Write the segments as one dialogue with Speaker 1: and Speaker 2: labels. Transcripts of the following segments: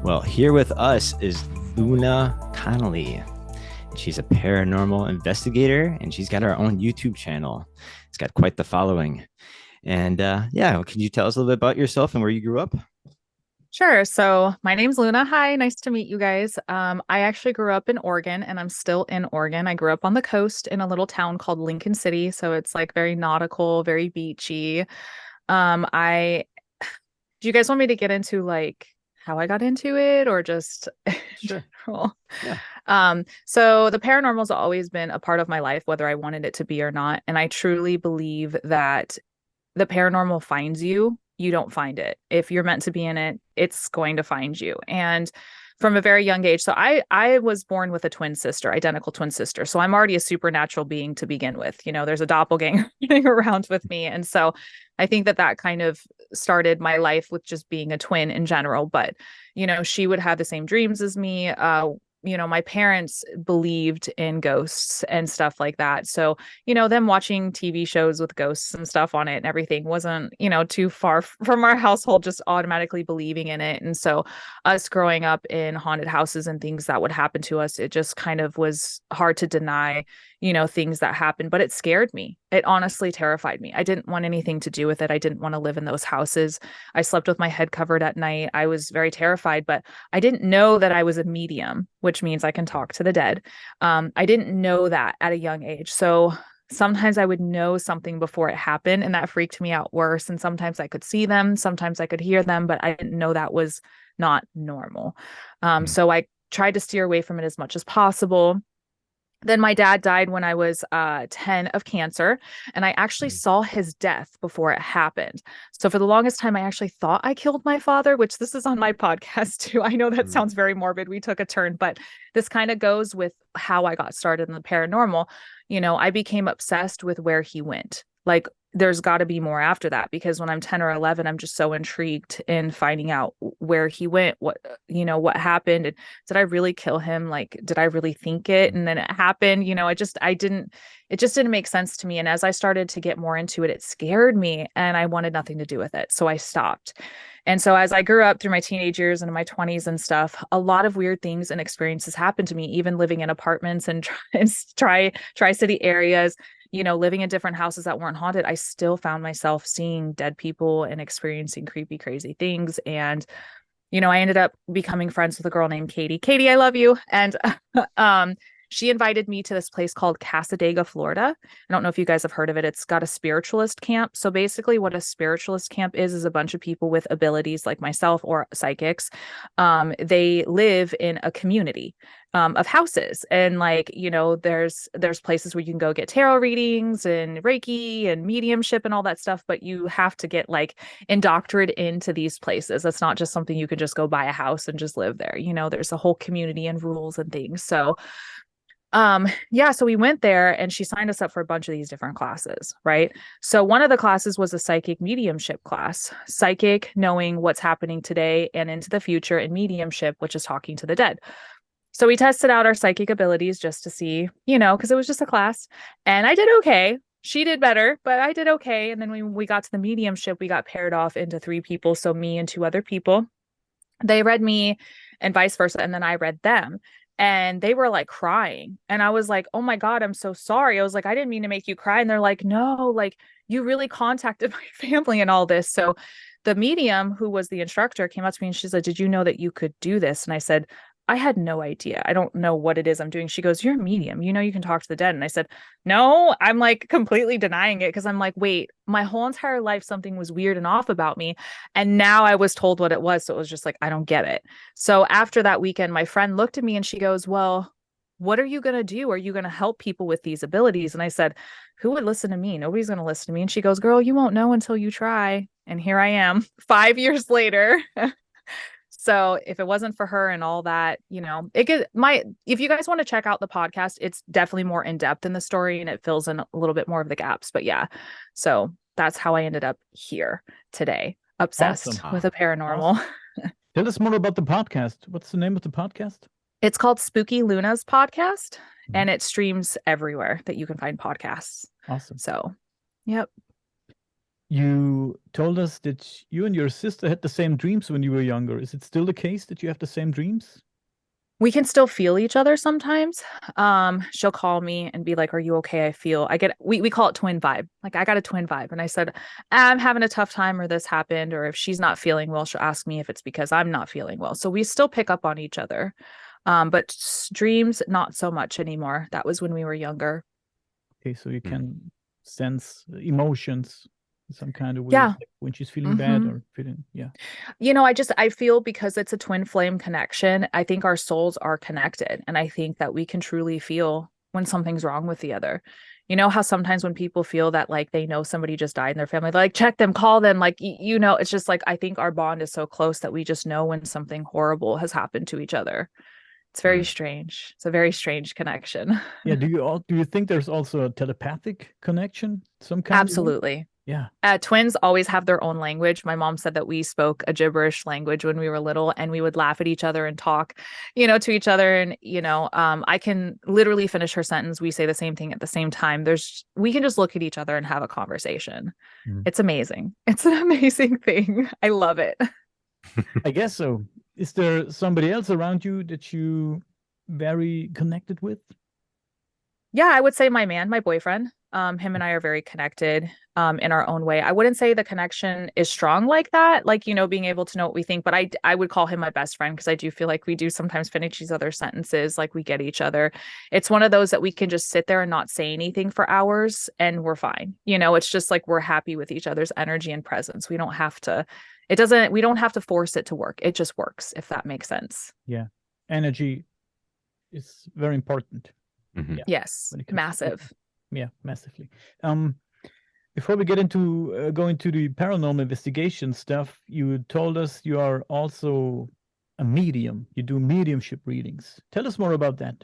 Speaker 1: Well, here with us is Luna Conley. She's a paranormal investigator and she's got her own YouTube channel. It's got quite the following. And yeah, can you tell us a little bit about yourself and where you grew up?
Speaker 2: Sure. So my name's Luna. Hi, nice to meet you guys. I actually grew up in Oregon and I'm still in Oregon. I grew up on the coast in a little town called Lincoln City. So it's like very nautical, very beachy. I Do you guys want me to get into like how I got into it or just in
Speaker 1: Sure.
Speaker 2: general?
Speaker 1: Yeah.
Speaker 2: So the paranormal's always been a part of my life, whether I wanted it to be or not. And I truly believe that the paranormal finds you, you don't find it. If you're meant to be in it, it's going to find you. And from a very young age, so I was born with a twin sister, identical twin sister. So I'm already a supernatural being to begin with. There's a doppelganger running around with me. And so I think that that kind of started my life with just being a twin in general. But, she would have the same dreams as me. My parents believed in ghosts and stuff like that. So, them watching TV shows with ghosts and stuff on it and everything wasn't, too far from our household, just automatically believing in it. And so, us growing up in haunted houses and things that would happen to us, it just kind of was hard to deny, things that happened, but it scared me. It honestly terrified me. I didn't want anything to do with it. I didn't want to live in those houses. I slept with my head covered at night. I was very terrified, but I didn't know that I was a medium, which means I can talk to the dead. I didn't know that at a young age. So sometimes I would know something before it happened, and that freaked me out worse. And sometimes I could see them, sometimes I could hear them, but I didn't know that was not normal.
Speaker 1: Hmm.
Speaker 2: So I tried to steer away from it as much as possible. Then my dad died when I was 10 of cancer, and I actually
Speaker 1: Hmm.
Speaker 2: saw his death before it happened. So for the longest time, I actually thought I killed my father, which this is on my podcast too. I know that
Speaker 1: Hmm.
Speaker 2: sounds very morbid. We took a turn, but this kind of goes with how I got started in the paranormal. I became obsessed with where he went. Like, there's got to be more after that because when I'm 10 or 11, I'm just so intrigued in finding out where he went, what happened. And did I really kill him? Like, did I really think it? And then it happened. It just didn't make sense to me. And as I started to get more into it, it scared me and I wanted nothing to do with it. So I stopped. And so as I grew up through my teenage years and in my 20s and stuff, a lot of weird things and experiences happened to me, even living in apartments and tri-city areas, living in different houses that weren't haunted. I still found myself seeing dead people and experiencing creepy, crazy things. And I ended up becoming friends with a girl named Katie. Katie, I love you. And um, she invited me to this place called Casadega, Florida. I don't know if you guys have heard of it. It's got a spiritualist camp. So basically, what a spiritualist camp is a bunch of people with abilities like myself or psychics. They live in a community of houses, and like there's places where you can go get tarot readings and Reiki and mediumship and all that stuff, but you have to get like indoctrinated into these places. That's not just something you can just go buy a house and just live there. There's a whole community and rules and things. So yeah, so we went there and she signed us up for a bunch of these different classes, right? So one of the classes was a psychic mediumship class, psychic knowing what's happening today and into the future, and mediumship, which is talking to the dead. So we tested out our psychic abilities just to see, because it was just a class. And I did okay. She did better, but I did okay. And then when we got to the mediumship, we got paired off into three people. So me and two other people. They read me and vice versa. And then I read them. And they were like crying. And I was like, oh my God, I'm so sorry. I was like, I didn't mean to make you cry. And they're like, no, like you really contacted my family and all this. So the medium who was the instructor came up to me and she said, did you know that you could do this? And I said, I had no idea. I don't know what it is I'm doing. She goes, you're a medium. You can talk to the dead. And I said, no, I'm like completely denying it because I'm like, wait, my whole entire life, something was weird and off about me. And now I was told what it was. So it was just like, I don't get it. So after that weekend, my friend looked at me and she goes, well, what are you going to do? Are you going to help people with these abilities? And I said, who would listen to me? Nobody's going to listen to me. And she goes, girl, you won't know until you try. And here I am 5 years later. So if it wasn't for her and all that, if you guys want to check out the podcast, it's definitely more in depth in the story and it fills in a little bit more of the gaps. But yeah, so that's how I ended up here today, obsessed
Speaker 3: Awesome.
Speaker 2: with a paranormal.
Speaker 3: Awesome. Tell us more about the podcast. What's the name of the podcast?
Speaker 2: It's called Spooky Luna's Podcast and
Speaker 3: Mhm.
Speaker 2: it streams everywhere that you can find podcasts.
Speaker 3: Awesome.
Speaker 2: So, yep.
Speaker 3: You told us that you and your sister had the same dreams when you were younger. Is it still the case that you have the same dreams?
Speaker 2: We can still feel each other sometimes. She'll call me and be like, "Are you okay? We call it twin vibe. Like, I got a twin vibe." And I said, "I'm having a tough time, or this happened, or if she's not feeling well, she'll ask me if it's because I'm not feeling well." So we still pick up on each other. But dreams, not so much anymore. That was when we were younger.
Speaker 3: Okay, so you can sense emotions in some kind of way,
Speaker 2: Yeah.
Speaker 3: like when she's feeling bad or feeling, yeah.
Speaker 2: I feel because it's a twin flame connection, I think our souls are connected. And I think that we can truly feel when something's wrong with the other. You know how sometimes when people feel that like they know somebody just died in their family, they're like, check them, call them. Like, it's just like, I think our bond is so close that we just know when something horrible has happened to each other. It's very strange. It's a very strange connection.
Speaker 3: Yeah. Do you think there's also a telepathic connection, some kind of way?
Speaker 2: Absolutely.
Speaker 3: Yeah.
Speaker 2: Twins always have their own language. My mom said that we spoke a gibberish language when we were little, and we would laugh at each other and talk, to each other. And, I can literally finish her sentence. We say the same thing at the same time. We can just look at each other and have a conversation. It's amazing. It's an amazing thing. I love it.
Speaker 3: I guess so. Is there somebody else around you that you very connected with?
Speaker 2: Yeah, I would say my boyfriend. Him and I are very connected in our own way. I wouldn't say the connection is strong like that, like, being able to know what we think, but I would call him my best friend because I do feel like we do sometimes finish each other's sentences, like we get each other. It's one of those that we can just sit there and not say anything for hours and we're fine. It's just like we're happy with each other's energy and presence. We don't have to force it to work. It just works, if that makes sense.
Speaker 3: Yeah. Energy is very important.
Speaker 2: Yeah. Yes. Massive.
Speaker 3: Yeah, massively. Before we get into going to the paranormal investigation stuff, you told us you are also a medium. You do mediumship readings. Tell us more about that.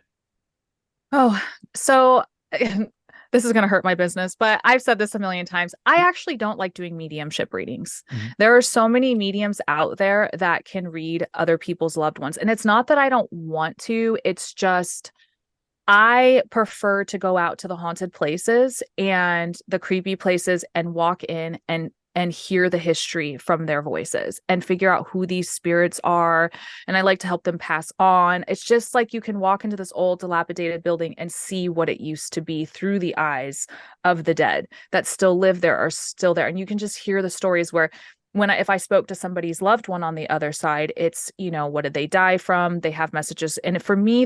Speaker 2: Oh, so this is going to hurt my business, but I've said this a million times. I actually don't like doing mediumship readings. There are so many mediums out there that can read other people's loved ones. And it's not that I don't want to, it's just I prefer to go out to the haunted places and the creepy places and walk in and hear the history from their voices and figure out who these spirits are. And I like to help them pass on. It's just like you can walk into this old dilapidated building and see what it used to be through the eyes of the dead that still live there, are still there. And you can just hear the stories where if I spoke to somebody's loved one on the other side, it's, what did they die from? They have messages. And for me,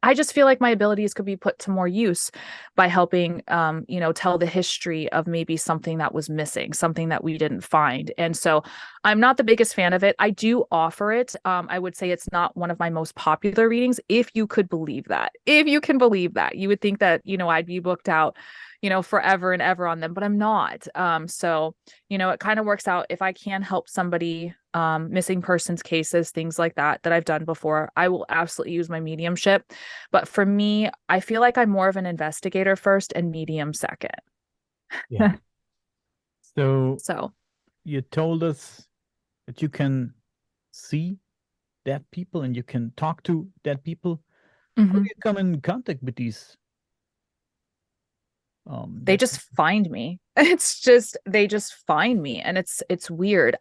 Speaker 2: I just feel like my abilities could be put to more use by helping, tell the history of maybe something that was missing, something that we didn't find. And so I'm not the biggest fan of it. I do offer it. I would say it's not one of my most popular readings, if you could believe that. If you can believe that, you would think that, I'd be booked out, forever and ever on them, but I'm not. So, it kind of works out. If I can help somebody, missing persons cases, things like that I've done before, I will absolutely use my mediumship. But for me, I feel like I'm more of an investigator first and medium second.
Speaker 3: Yeah. So you told us that you can see dead people and you can talk to dead people. How do you come in contact with these?
Speaker 2: They just find me. They just find me, and it's weird.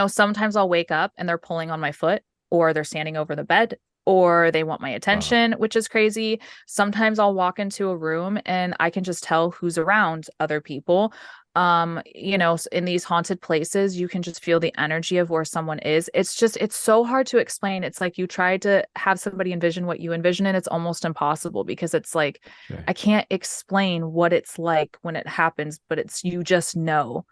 Speaker 2: Sometimes I'll wake up and they're pulling on my foot, or they're standing over the bed, or they want my attention, which is crazy. Sometimes I'll walk into a room and I can just tell who's around other people. In these haunted places, you can just feel the energy of where someone is. It's so hard to explain. It's like you try to have somebody envision what you envision, and it's almost impossible because it's like, I can't explain what it's like when it happens, but you just know.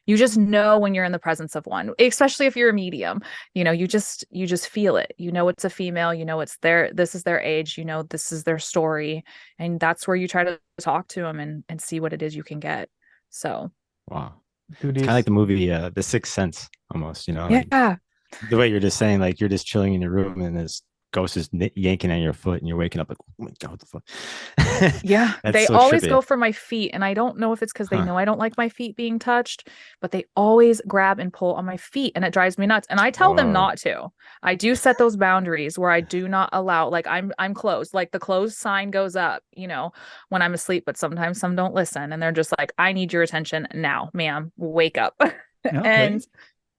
Speaker 2: You just know when you're in the presence of one, especially if you're a medium. You just feel it. It's a female, it's this is their age, this is their story. And that's where you try to talk to them and see what it is you can get. So,
Speaker 1: wow. It's kind of like the movie The Sixth Sense almost,
Speaker 2: Yeah.
Speaker 1: Like the way you're just saying, like you're just chilling in your room and this ghost is yanking on your foot and you're waking up like, oh my God, what the fuck?
Speaker 2: Yeah,
Speaker 1: That's
Speaker 2: they
Speaker 1: so
Speaker 2: always
Speaker 1: trippy.
Speaker 2: go for my feet. And I don't know if it's because they know I don't like my feet being touched, but they always grab and pull on my feet and it drives me nuts. And I tell them not to. I do set those boundaries where I do not allow, like I'm closed. Like the closed sign goes up, you know, when I'm asleep, but sometimes some don't listen and they're just like, I need your attention now, ma'am, wake up.
Speaker 3: Okay.
Speaker 2: And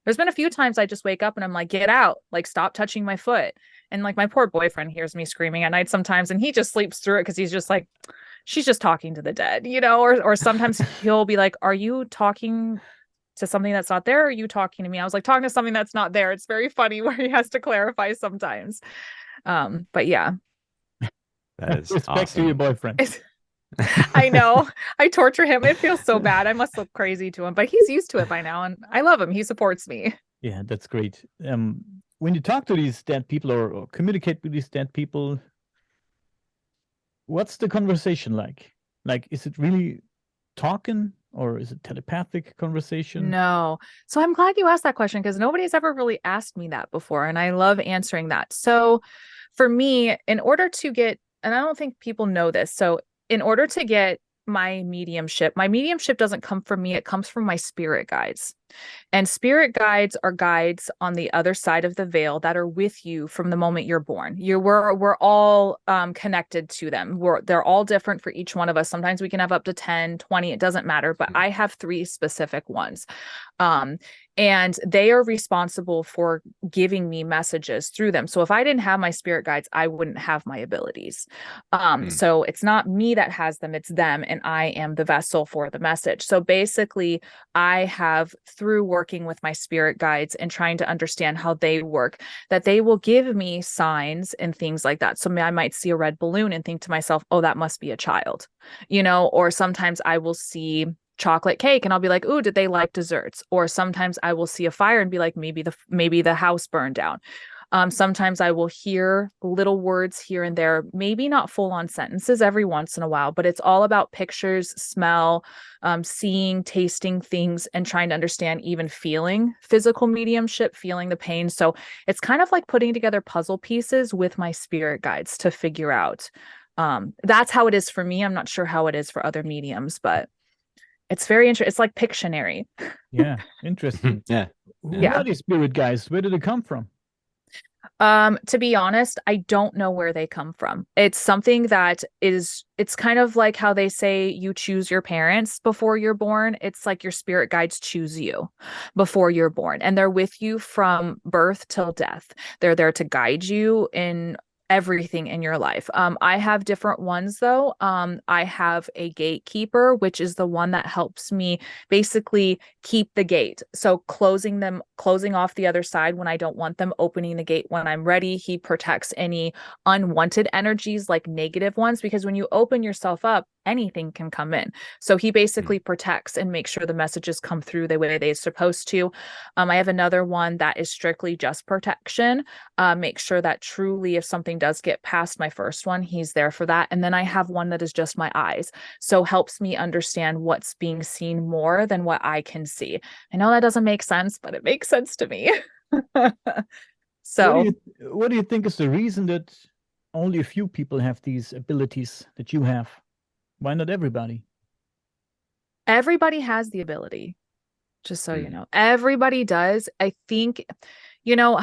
Speaker 2: there's been a few times I just wake up and I'm like, get out, like stop touching my foot. And like my poor boyfriend hears me screaming at night sometimes and he just sleeps through it because he's just like, she's just talking to the dead, you know, or sometimes he'll be like, are you talking to something that's not there? Or are you talking to me? I was like, talking to something that's not there. It's very funny where he has to clarify sometimes. But yeah.
Speaker 1: That is
Speaker 3: Respect
Speaker 1: awesome.
Speaker 3: to your boyfriend.
Speaker 2: I know. I torture him. It feels so bad. I must look crazy to him, but he's used to it by now and I love him. He supports me.
Speaker 3: Yeah, that's great. When you talk to these dead people or communicate with these dead people, what's the conversation like? Like, is it really talking or is it telepathic conversation?
Speaker 2: No. So I'm glad you asked that question because nobody's ever really asked me that before. And I love answering that. So for me, in order to get, and I don't think people know this. So in order to get my mediumship doesn't come from me. It comes from my spirit guides. And spirit guides are guides on the other side of the veil that are with you from the moment you're born. We're all connected to them. They're all different for each one of us. Sometimes we can have up to 10, 20, it doesn't matter, but I have 3 specific ones. And they are responsible for giving me messages through them. So if I didn't have my spirit guides, I wouldn't have my abilities. So it's not me that has them, it's them, and I am the vessel for the message. So basically, I have, through working with my spirit guides and trying to understand how they work, that they will give me signs and things like that. So I might see a red balloon and think to myself, oh, that must be a child, you know, or sometimes I will see chocolate cake and I'll be like, ooh, did they like desserts? Or sometimes I will see a fire and be like, maybe the house burned down. Sometimes I will hear little words here and there, maybe not full on sentences every once in a while, but it's all about pictures, smell, seeing, tasting things, and trying to understand, even feeling physical mediumship, feeling the pain. So it's kind of like putting together puzzle pieces with my spirit guides to figure out. That's how it is for me. I'm not sure how it is for other mediums, but it's very interesting. It's like Pictionary.
Speaker 3: Yeah, interesting.
Speaker 1: Yeah.
Speaker 3: Who are these spirit guys? Where did they come from?
Speaker 2: To be honest, I don't know where they come from. It's something that it's kind of like how they say you choose your parents before you're born. It's like your spirit guides choose you before you're born, and they're with you from birth till death. They're there to guide you in everything in your life. I have different ones though. I have a gatekeeper, which is the one that helps me basically keep the gate. So closing off the other side when I don't want them, opening the gate when I'm ready. He protects any unwanted energies, like negative ones, because when you open yourself up, anything can come in. So he basically protects and makes sure the messages come through the way they're supposed to. I have another one that is strictly just protection. Make sure that truly, if something does get past my first one, he's there for that. And then I have one that is just my eyes. So helps me understand what's being seen more than what I can see. I know that doesn't make sense, but it makes sense to me. So
Speaker 3: what do you think is the reason that only a few people have these abilities that you have? Why not everybody?
Speaker 2: Everybody has the ability, just so you know. Everybody does. I think, you know,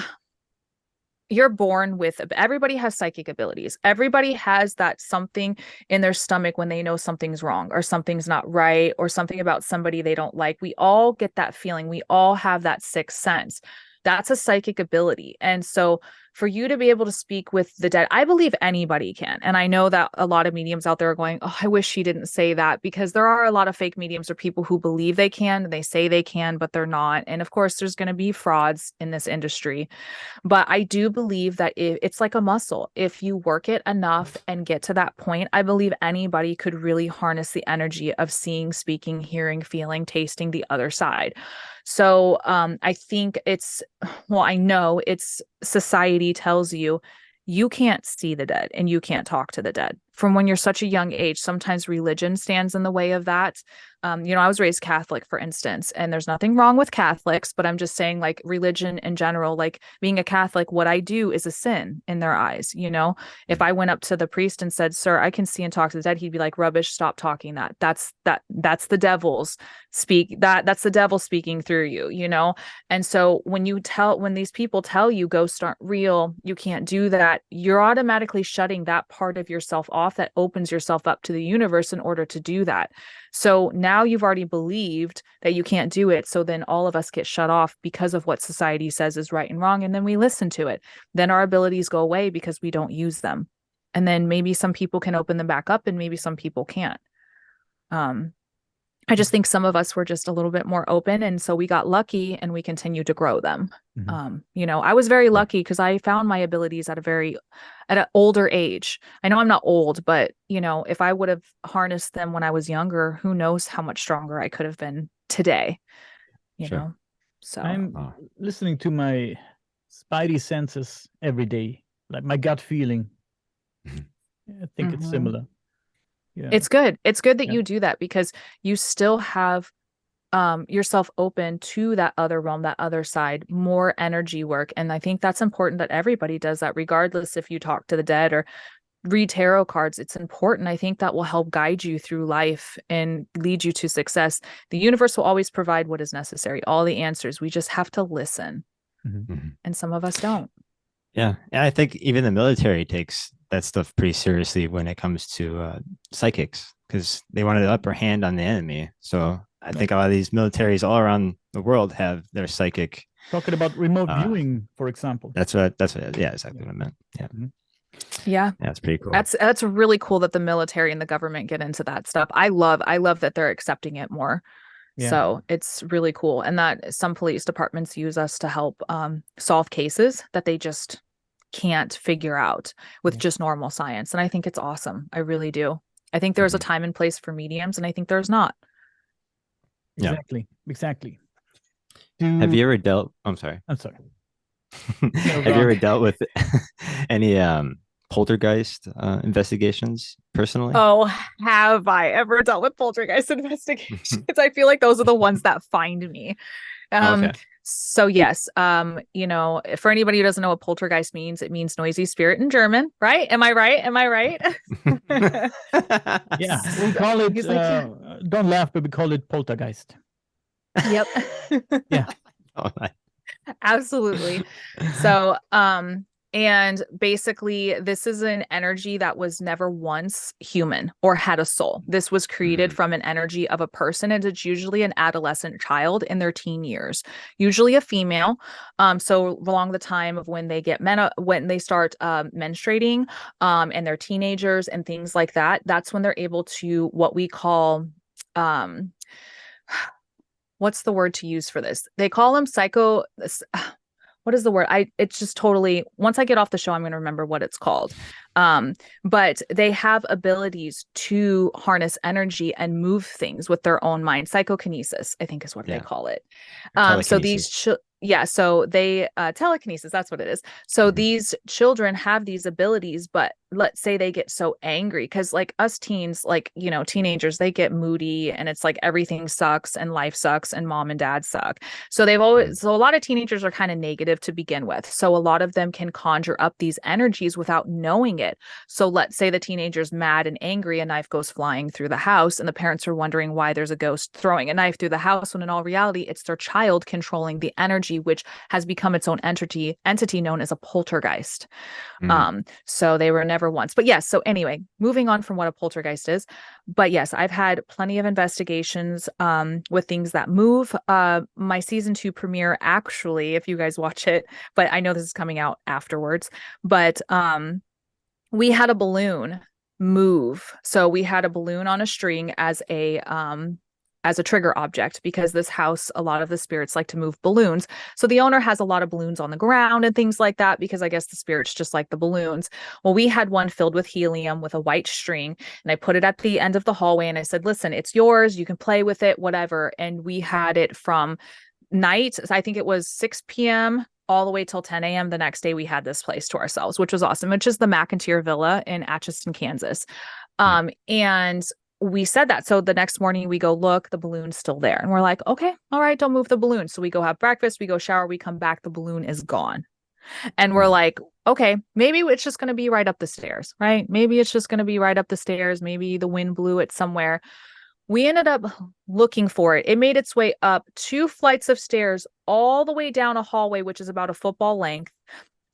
Speaker 2: you're born with, everybody has psychic abilities. Everybody has that something in their stomach when they know something's wrong or something's not right or something about somebody they don't like. We all get that feeling. We all have that sixth sense. That's a psychic ability. And so for you to be able to speak with the dead, I believe anybody can. And I know that a lot of mediums out there are going, oh, I wish she didn't say that, because there are a lot of fake mediums or people who believe they can, and they say they can, but they're not. And of course, there's going to be frauds in this industry. But I do believe that it's like a muscle. If you work it enough and get to that point, I believe anybody could really harness the energy of seeing, speaking, hearing, feeling, tasting the other side. So I think I know it's society tells you you can't see the dead and you can't talk to the dead. from when you're such a young age. Sometimes religion stands in the way of that. I was raised Catholic, for instance, and there's nothing wrong with Catholics, but I'm just saying, like, religion in general, like being a Catholic, what I do is a sin in their eyes. If I went up to the priest and said, "Sir, I can see and talk to the dead," he'd be like, "Rubbish, stop talking that. That's the devil's that's the devil speaking through you. And so when these people tell you ghosts aren't real, you can't do that, you're automatically shutting that part of yourself off that opens yourself up to the universe in order to do that. So now you've already believed that you can't do it. So then all of us get shut off because of what society says is right and wrong. And then we listen to it. Then our abilities go away because we don't use them. And then maybe some people can open them back up and maybe some people can't. I just think some of us were just a little bit more open. And so we got lucky and we continue to grow them. I was very lucky because I found my abilities at an older age. I know I'm not old, but if I would have harnessed them when I was younger, who knows how much stronger I could have been today, you know? So
Speaker 3: I'm listening to my spidey senses every day, like my gut feeling. I think it's similar. Yeah.
Speaker 2: It's good. It's good that you do that because you still have yourself open to that other realm, that other side, more energy work. And I think that's important that everybody does that, regardless if you talk to the dead or read tarot cards. It's important. I think that will help guide you through life and lead you to success. The universe will always provide what is necessary, all the answers. We just have to listen. And some of us don't.
Speaker 1: Yeah. And I think even the military takes that stuff pretty seriously when it comes to psychics, because they wanted the upper hand on the enemy. So I think a lot of these militaries all around the world have their psychic.
Speaker 3: Talking about remote viewing, for example.
Speaker 1: That's what exactly what I meant. Yeah.
Speaker 2: Yeah.
Speaker 1: That's pretty cool.
Speaker 2: That's really cool that the military and the government get into that stuff. I love that they're accepting it more. Yeah. So it's really cool. And that some police departments use us to help solve cases that they just can't figure out with just normal science. And I think it's awesome. I really do. I think there's a time and place for mediums, and I think there's not.
Speaker 3: Exactly.
Speaker 1: Have you ever dealt? I'm sorry. Have you ever dealt with any poltergeist investigations personally?
Speaker 2: Oh, have I ever dealt with poltergeist investigations? I feel like those are the ones that find me. Okay. So yes, for anybody who doesn't know what poltergeist means, it means noisy spirit in German, right? Am I right?
Speaker 3: Yeah, we call it, don't laugh, but we call it poltergeist.
Speaker 2: Yep.
Speaker 3: Yeah.
Speaker 2: Absolutely. So, and basically, this is an energy that was never once human or had a soul. This was created from an energy of a person, and it's usually an adolescent child in their teen years, usually a female. So along the time of when they get when they start menstruating, and they're teenagers and things like that, that's when they're able to what we call what's the word to use for this? They call them what is the word? It's just totally, once I get off the show, I'm going to remember what it's called. But they have abilities to harness energy and move things with their own mind. Psychokinesis, I think is what they call it. So these, so they, telekinesis, that's what it is. So these children have these abilities, but let's say they get so angry because like us teens, like, teenagers, they get moody and it's like everything sucks and life sucks and mom and dad suck. So so a lot of teenagers are kind of negative to begin with. So a lot of them can conjure up these energies without knowing it. So let's say the teenager's mad and angry, a knife goes flying through the house and the parents are wondering why there's a ghost throwing a knife through the house, when in all reality, it's their child controlling the energy, which has become its own entity known as a poltergeist. So they were never once, but yes. So anyway, moving on from what a poltergeist is, but yes, I've had plenty of investigations with things that move. My season 2 premiere, actually, if you guys watch it, but I know this is coming out afterwards, but we had a balloon move. So we had a balloon on a string as a trigger object, because this house, a lot of the spirits like to move balloons. So the owner has a lot of balloons on the ground and things like that, because I guess the spirits just like the balloons. Well, we had one filled with helium with a white string, and I put it at the end of the hallway and I said, listen, it's yours. You can play with it, whatever. And we had it from night. I think it was 6 p.m. all the way till 10 a.m. The next day, we had this place to ourselves, which was awesome, which is the McIntyre Villa in Atchison, Kansas. And we said that. So the next morning we go, look, the balloon's still there. And we're like, okay, all right, don't move the balloon. So we go have breakfast, we go shower, we come back, the balloon is gone. And we're like, okay, maybe it's just going to be right up the stairs, right? Maybe it's just going to be right up the stairs. Maybe the wind blew it somewhere. We ended up looking for it. It made its way up 2 flights of stairs, all the way down a hallway, which is about a football length.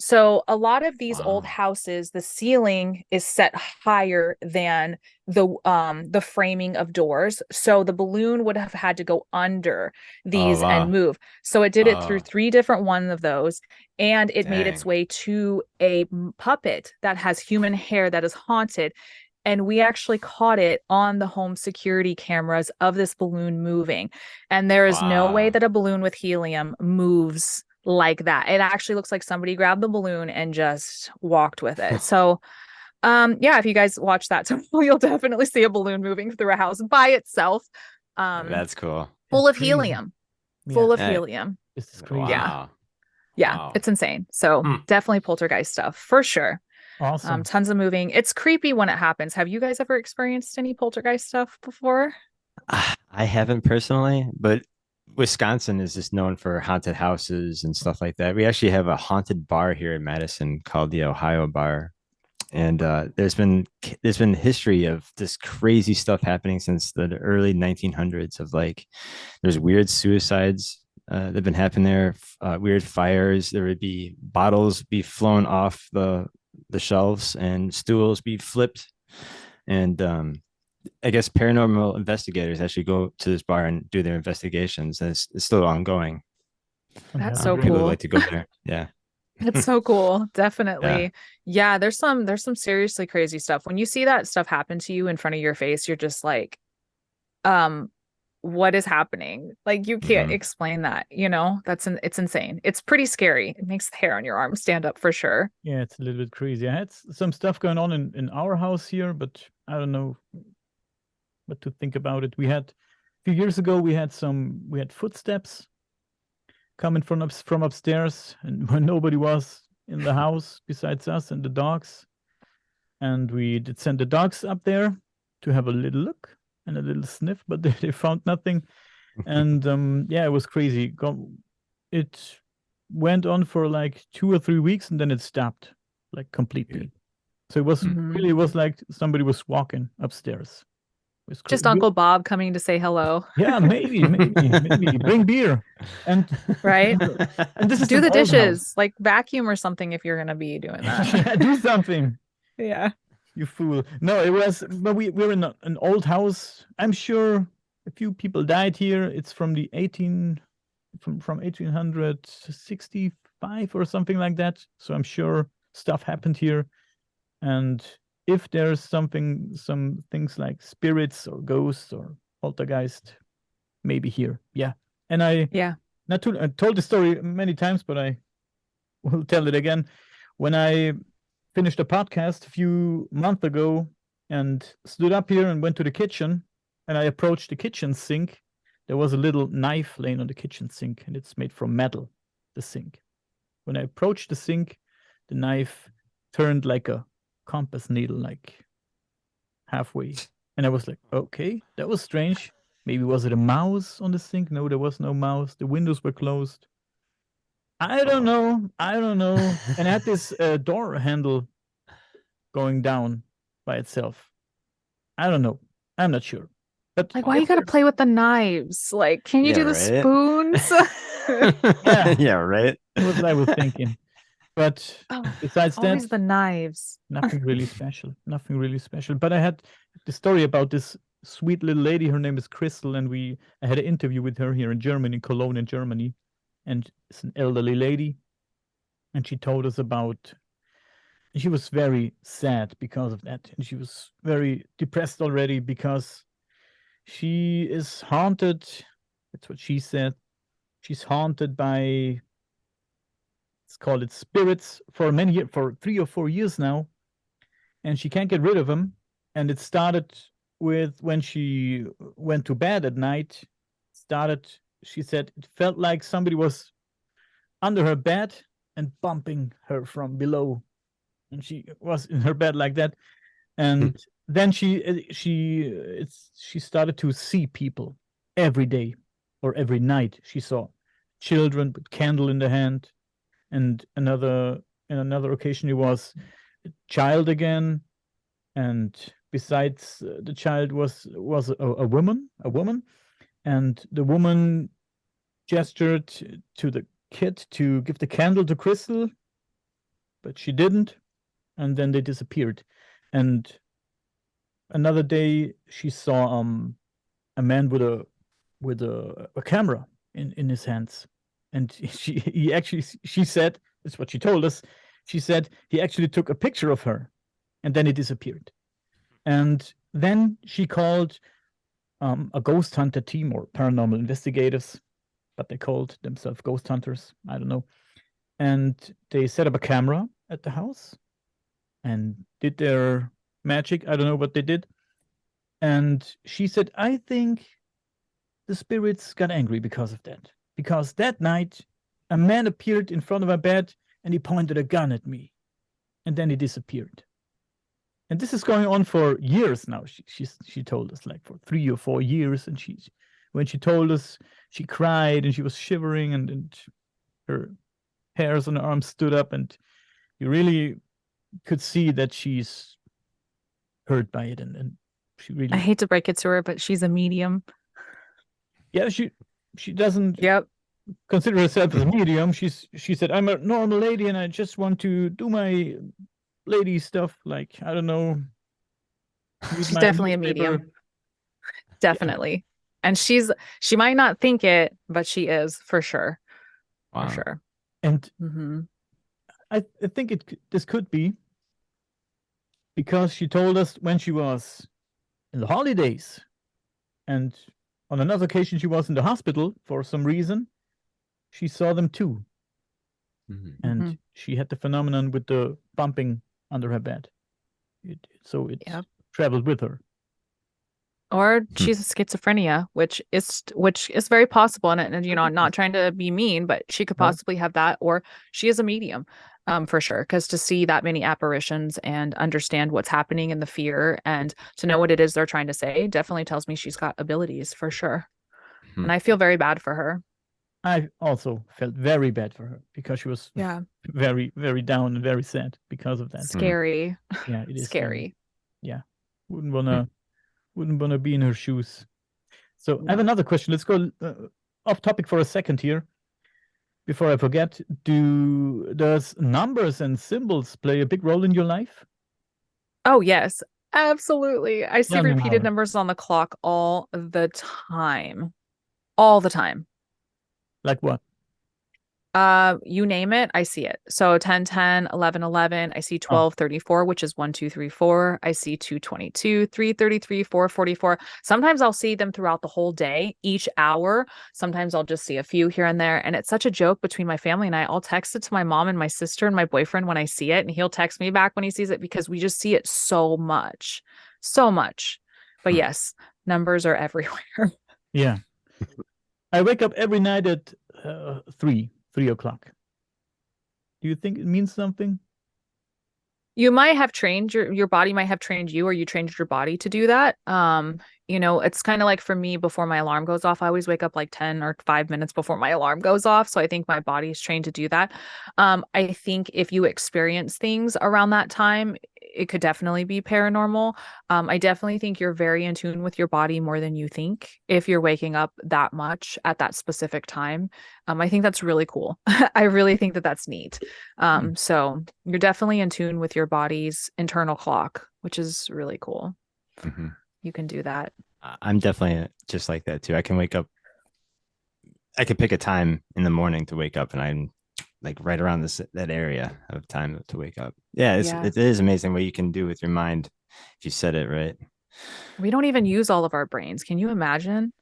Speaker 2: So a lot of these old houses, the ceiling is set higher than the framing of doors. So the balloon would have had to go under these and move. So it did it through 3 different one of those, and it made its way to a puppet that has human hair that is haunted. And we actually caught it on the home security cameras of this balloon moving. And there is no way that a balloon with helium moves like that. It actually looks like somebody grabbed the balloon and just walked with it. So, yeah, if you guys watch that, you'll definitely see a balloon moving through a house by itself.
Speaker 1: That's cool.
Speaker 2: Full of helium. Full of helium.
Speaker 3: This is crazy.
Speaker 1: Wow.
Speaker 2: Yeah, it's insane. So definitely poltergeist stuff for sure.
Speaker 3: Awesome.
Speaker 2: Tons of moving. It's creepy when it happens. Have you guys ever experienced any poltergeist stuff before?
Speaker 1: I haven't personally, but Wisconsin is just known for haunted houses and stuff like that. We actually have a haunted bar here in Madison called the Ohio Bar. And there's been history of this crazy stuff happening since the early 1900s of like there's weird suicides that have been happening there, weird fires. There would be bottles be flown off the shelves and stools be flipped. And I guess paranormal investigators actually go to this bar and do their investigations. And it's still ongoing.
Speaker 2: That's so
Speaker 1: People
Speaker 2: cool.
Speaker 1: like to go there. Yeah.
Speaker 2: It's so cool. Definitely. Yeah, there's some seriously crazy stuff. When you see that stuff happen to you in front of your face, you're just like, what is happening? Like you can't explain that, it's insane. It's pretty scary. It makes the hair on your arm stand up for sure.
Speaker 3: Yeah, it's a little bit crazy. I had some stuff going on in our house here, but I don't know what to think about it. We had a few years ago, we had footsteps coming from upstairs, and when nobody was in the house besides us and the dogs. And we did send the dogs up there to have a little look and a little sniff, but they found nothing. And yeah, it was crazy. It went on for like 2 or 3 weeks, and then it stopped like completely. So it was really, it was like somebody was walking upstairs.
Speaker 2: Just Uncle Bob coming to say hello.
Speaker 3: Yeah, maybe bring beer and
Speaker 2: right.
Speaker 3: And this is
Speaker 2: do the dishes, like vacuum or something if you're gonna be doing that.
Speaker 3: Yeah, do something.
Speaker 2: Yeah.
Speaker 3: You fool. No, it was, but we're in an old house. I'm sure a few people died here. It's from the 1865 or something like that. So I'm sure stuff happened here. And if there's some things like spirits or ghosts or poltergeist, maybe here. Yeah. And I told the story many times, but I will tell it again. When I finished a podcast a few months ago and stood up here and went to the kitchen, and I approached the kitchen sink, there was a little knife laying on the kitchen sink, and it's made from metal, the sink. When I approached the sink, the knife turned like a compass needle, like halfway. And I was like, okay, that was strange. Maybe was it a mouse on the sink? No, there was no mouse. The windows were closed. I don't know. And I had this door handle going down by itself. I don't know. I'm not sure. But
Speaker 2: like, why you gotta play with the knives? Like, can you do the spoons?
Speaker 1: Yeah, right.
Speaker 3: That's what I was thinking. But besides that,
Speaker 2: always the knives.
Speaker 3: Nothing really special. Nothing really special. But I had the story about this sweet little lady. Her name is Crystal, and I had an interview with her here in Germany, Cologne in Germany. And it's an elderly lady. And she told us about, she was very sad because of that. And she was very depressed already because she is haunted. That's what she said. She's haunted by, let's call it spirits, for many years, for 3 or 4 years now. And she can't get rid of them. And it started with when she went to bed at night. She said it felt like somebody was under her bed and bumping her from below. And she was in her bed like that. And then she started to see people every day or every night. She saw children with candle in the hand, and another occasion it was a child again, and besides the child was a woman, and the woman gestured to the kid to give the candle to Crystal, but she didn't, and then they disappeared. And another day she saw a man with a camera in his hands, and she said, that's what she told us, she said he actually took a picture of her, and then he disappeared. And then she called a ghost hunter team or paranormal investigators, but they called themselves ghost hunters, I don't know. And they set up a camera at the house and did their magic. I don't know what they did. And she said, I think the spirits got angry because of that. Because that night, a man appeared in front of my bed and he pointed a gun at me. And then he disappeared. And this is going on for years now. She told us, like for 3 or 4 years. And when she told us, she cried and she was shivering, and her hairs on her arms stood up, and you really could see that she's hurt by it, and she really.
Speaker 2: I hate to break it to her, but she's a medium.
Speaker 3: Yeah, she doesn't. Yep. Consider herself as a medium. She said, I'm a normal lady and I just want to do my lady stuff, like, I don't know.
Speaker 2: She's definitely a medium. Definitely. Yeah. And she might not think it, but she is for sure.
Speaker 1: Wow.
Speaker 2: For sure.
Speaker 3: And I think this could be because she told us when she was in the holidays, and on another occasion she was in the hospital for some reason, she saw them too. And she had the phenomenon with the bumping under her bed. It traveled with her.
Speaker 2: Or she's a schizophrenia, which is very possible. And you know, I'm not trying to be mean, but she could possibly have that, or she is a medium, for sure. Because to see that many apparitions and understand what's happening in the fear and to know what it is they're trying to say definitely tells me she's got abilities for sure. And I feel very bad for her.
Speaker 3: I also felt very bad for her because she was very, very down and very sad because of that.
Speaker 2: Scary.
Speaker 3: Yeah, it is
Speaker 2: scary.
Speaker 3: Yeah, wouldn't wanna be in her shoes. So I have another question. Let's go off topic for a second here. Before I forget, does numbers and symbols play a big role in your life?
Speaker 2: Oh yes, absolutely. I see repeated numbers on the clock all the time. All the time.
Speaker 3: Like what?
Speaker 2: You name it, I see it. So 10, 10, 11, 11. I see 12, 34, which is 1, 2, 3, 4. I see 222, 333, 444. Sometimes I'll see them throughout the whole day, each hour. Sometimes I'll just see a few here and there. And it's such a joke between my family and I. I'll text it to my mom and my sister and my boyfriend when I see it, and he'll text me back when he sees it, because we just see it so much. So much. But yes, numbers are everywhere.
Speaker 3: Yeah. I wake up every night at 3 o'clock. Do you think it means something?
Speaker 2: You might have trained your body might have trained you, or you trained your body to do that. You know, it's kind of like for me, before my alarm goes off, I always wake up like 10 or 5 minutes before my alarm goes off. So I think my body is trained to do that. I think if you experience things around that time, it could definitely be paranormal. I definitely think you're very in tune with your body more than you think if you're waking up that much at that specific time. I think that's really cool. I really think that that's neat. So you're definitely in tune with your body's internal clock, which is really cool. You can do that.
Speaker 1: I'm definitely just like that too. I can wake up. I could pick a time in the morning to wake up, and I'm like right around that area of time to wake up. Yeah, it is amazing what you can do with your mind if you set it right.
Speaker 2: We don't even use all of our brains. Can you imagine?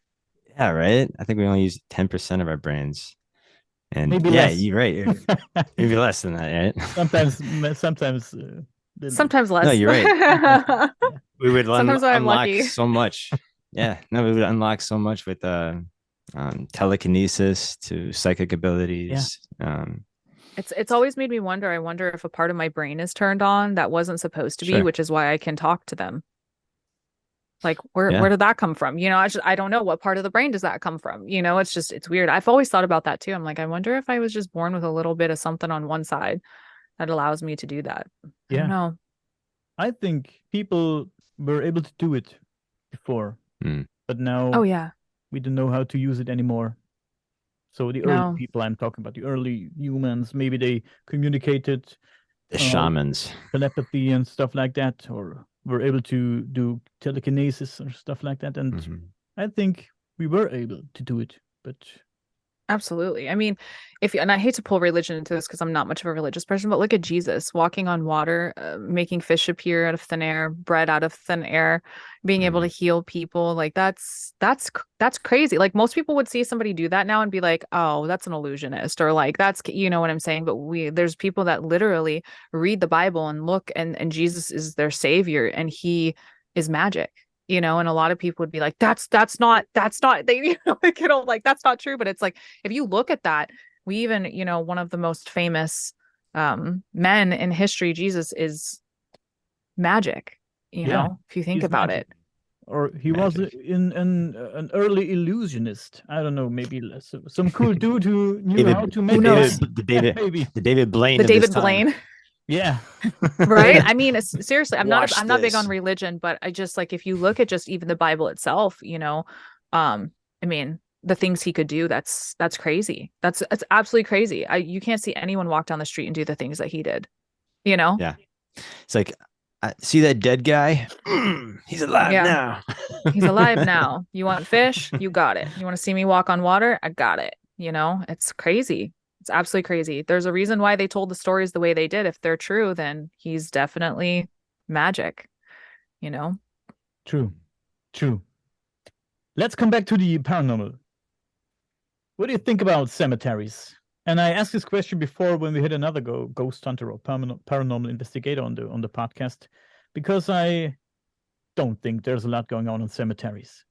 Speaker 1: Yeah, right. I think we only use 10% of our brains. And
Speaker 3: maybe
Speaker 1: less.
Speaker 3: You're
Speaker 1: right. Maybe less than that, right?
Speaker 2: Sometimes less.
Speaker 1: No, you're right. We would
Speaker 2: sometimes I'm
Speaker 1: unlock
Speaker 2: lucky.
Speaker 1: so much. Yeah, no, we would unlock so much with telekinesis to psychic abilities.
Speaker 2: It's always made me wonder. I wonder if a part of my brain is turned on that wasn't supposed to be, which is why I can talk to them. Like where did that come from? I don't know, what part of the brain does that come from? It's weird. I've always thought about that too. I'm like, I wonder if I was just born with a little bit of something on one side that allows me to do that. I don't know.
Speaker 3: I think people were able to do it before, but now we don't know how to use it anymore. So the early people I'm talking about, the early humans, maybe they communicated
Speaker 1: the shamans,
Speaker 3: telepathy and stuff like that, or were able to do telekinesis or stuff like that. And I think we were able to do it, but
Speaker 2: absolutely. I mean, and I hate to pull religion into this because I'm not much of a religious person, but look at Jesus walking on water, making fish appear out of thin air, bread out of thin air, being able to heal people. Like that's crazy. Like most people would see somebody do that now and be like, oh, that's an illusionist, or like that's, you know what I'm saying? But there's people that literally read the Bible and look, and Jesus is their savior, and he is magic. And a lot of people would be like, that's not they, like that's not true. But it's like, if you look at that, we even, one of the most famous men in history, Jesus, is magic, if you think about it.
Speaker 3: Or he was an early illusionist. I don't know, maybe some cool dude who knew how to make
Speaker 1: the David Blaine.
Speaker 3: Yeah.
Speaker 2: Right. I mean, seriously, I'm not big on religion, but I just like, if you look at just even the Bible itself, I mean, the things he could do, that's crazy. That's absolutely crazy. You can't see anyone walk down the street and do the things that he did,
Speaker 1: Yeah. It's like, see that dead guy? He's alive now.
Speaker 2: He's alive now. You want fish? You got it. You want to see me walk on water? I got it. It's crazy. It's absolutely crazy. There's a reason why they told the stories the way they did. If they're true, then he's definitely magic,
Speaker 3: True. Let's come back to the paranormal. What do you think about cemeteries? And I asked this question before when we had another ghost hunter or paranormal investigator on the podcast, because I don't think there's a lot going on in cemeteries.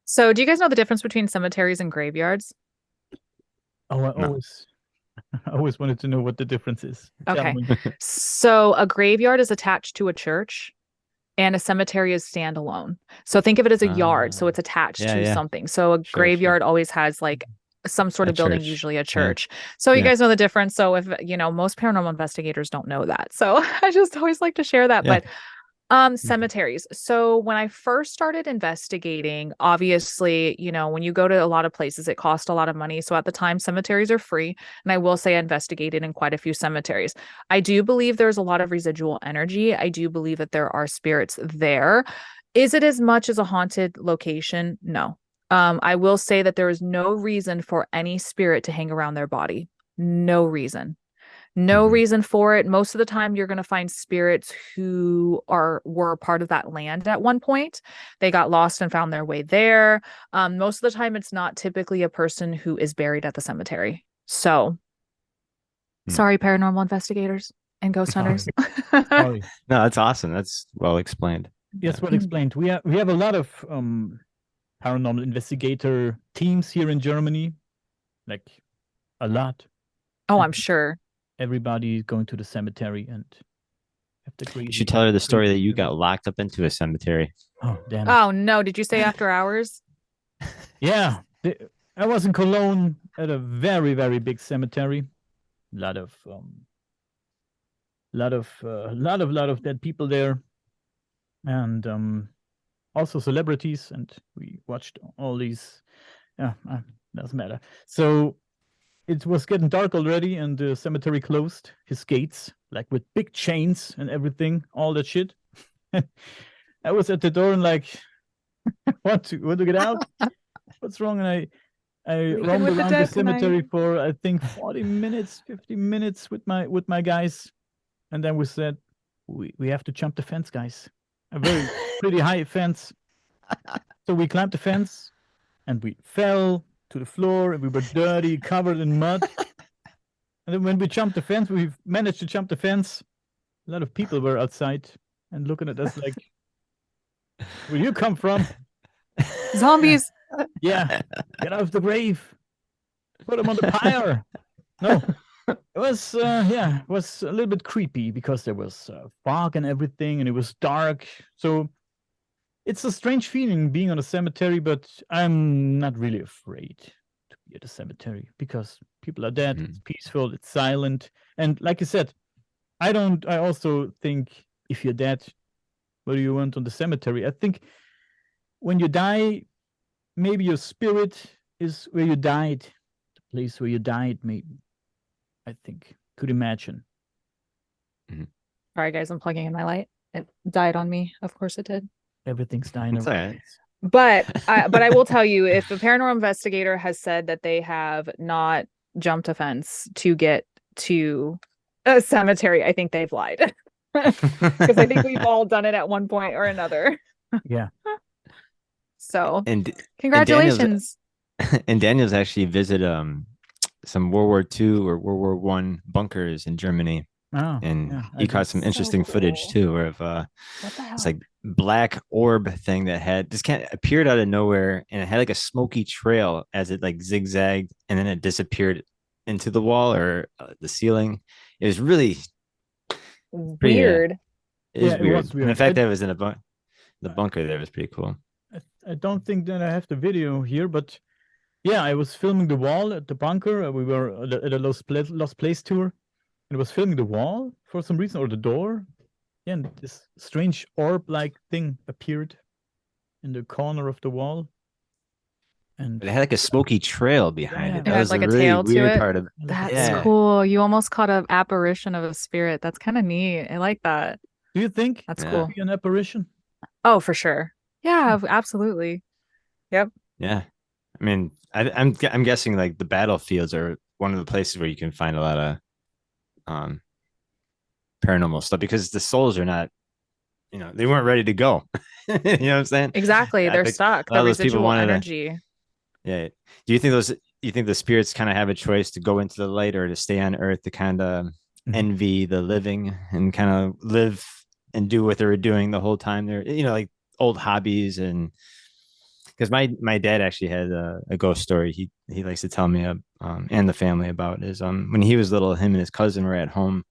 Speaker 2: So do you guys know the difference between cemeteries and graveyards?
Speaker 3: Oh, I always wanted to know what the difference is.
Speaker 2: Okay. So a graveyard is attached to a church and a cemetery is standalone. So think of it as a yard. So it's attached to something. So a graveyard always has like some sort of building, usually a church. So you guys know the difference. So if, most paranormal investigators don't know that. So I just always like to share that. But cemeteries. So when I first started investigating, obviously, when you go to a lot of places, it costs a lot of money. So at the time, cemeteries are free. And I will say I investigated in quite a few cemeteries. I do believe there's a lot of residual energy. I do believe that there are spirits there. Is it as much as a haunted location? No. I will say that there is no reason for any spirit to hang around their body. No reason. No reason for it. Most of the time, you're going to find spirits who were part of that land at one point. They got lost and found their way there. Most of the time, it's not typically a person who is buried at the cemetery. So, sorry, paranormal investigators and ghost hunters.
Speaker 1: No, that's awesome. That's well explained.
Speaker 3: Yes, well explained. We have a lot of paranormal investigator teams here in Germany, like a lot.
Speaker 2: Oh, I'm sure.
Speaker 3: Everybody going to the cemetery and have the crazy.
Speaker 1: You should tell her the story that you got locked up into a cemetery.
Speaker 3: Oh, damn.
Speaker 2: Oh, no. Did you say after hours?
Speaker 3: Yeah. I was in Cologne at a very, very big cemetery. A lot of dead people there. And also celebrities. And we watched all these. Yeah, doesn't matter. So it was getting dark already, and the cemetery closed his gates, like with big chains and everything, all that shit. I was at the door and like, want to get out? What's wrong? And I roamed around the cemetery for I think 40 minutes, 50 minutes with my guys, and then we said, we have to jump the fence, guys. A very pretty high fence. So we climbed the fence, and we fell to the floor, and we were dirty, covered in mud. And then when we jumped the fence, we managed to jump the fence. A lot of people were outside and looking at us like, where you come from?
Speaker 2: Zombies.
Speaker 3: Yeah, get out of the grave. Put him on the pyre. No, it was it was a little bit creepy because there was fog and everything, and it was dark. So it's a strange feeling being on a cemetery, but I'm not really afraid to be at a cemetery because people are dead. It's peaceful. It's silent, and like you said, I also think if you're dead, what do you want on the cemetery? I think when you die, maybe your spirit is where you died, the place where you died, maybe. I think. Could imagine.
Speaker 2: Sorry, guys, I'm plugging in my light. It died on me. Of course it did.
Speaker 3: Everything's dying around.
Speaker 2: But I will tell you, if a paranormal investigator has said that they have not jumped a fence to get to a cemetery, I think they've lied. Because I think we've all done it at one point or another.
Speaker 3: Yeah.
Speaker 2: So,
Speaker 1: and
Speaker 2: congratulations.
Speaker 1: And Daniel's actually visited some World War II or World War I bunkers in Germany.
Speaker 3: Oh,
Speaker 1: and
Speaker 3: yeah,
Speaker 1: he caught some interesting footage too, where of it's like black orb thing that had just kind of appeared out of nowhere, and it had like a smoky trail as it like zigzagged, and then it disappeared into the wall or the ceiling. It was really
Speaker 2: weird.
Speaker 1: It was weird. And the fact that it was in the bunker there was pretty cool.
Speaker 3: I don't think that I have the video here, but yeah, I was filming the wall at the bunker. We were at a Lost Place tour. It was filming the wall for some reason, or the door. Yeah, and this strange orb-like thing appeared in the corner of the wall. And
Speaker 1: it had like a smoky trail behind it.
Speaker 2: That was like a really tail weird to it.
Speaker 1: Part of it.
Speaker 2: That's cool. You almost caught an apparition of a spirit. That's kind of neat. I like that.
Speaker 3: Do you think
Speaker 2: that's cool?
Speaker 3: An apparition?
Speaker 2: Oh, for sure. Yeah, absolutely. Yep.
Speaker 1: Yeah. I mean, I'm guessing like the battlefields are one of the places where you can find a lot of paranormal stuff, because the souls are not, they weren't ready to go. You know what I'm saying?
Speaker 2: Exactly. They're stuck. The residual energy.
Speaker 1: Yeah. Do you think the spirits kind of have a choice to go into the light or to stay on earth to kind of envy the living and kind of live and do what they were doing the whole time? They're, like old hobbies. And because my dad actually had a ghost story he likes to tell me and the family about is when he was little, him and his cousin were at home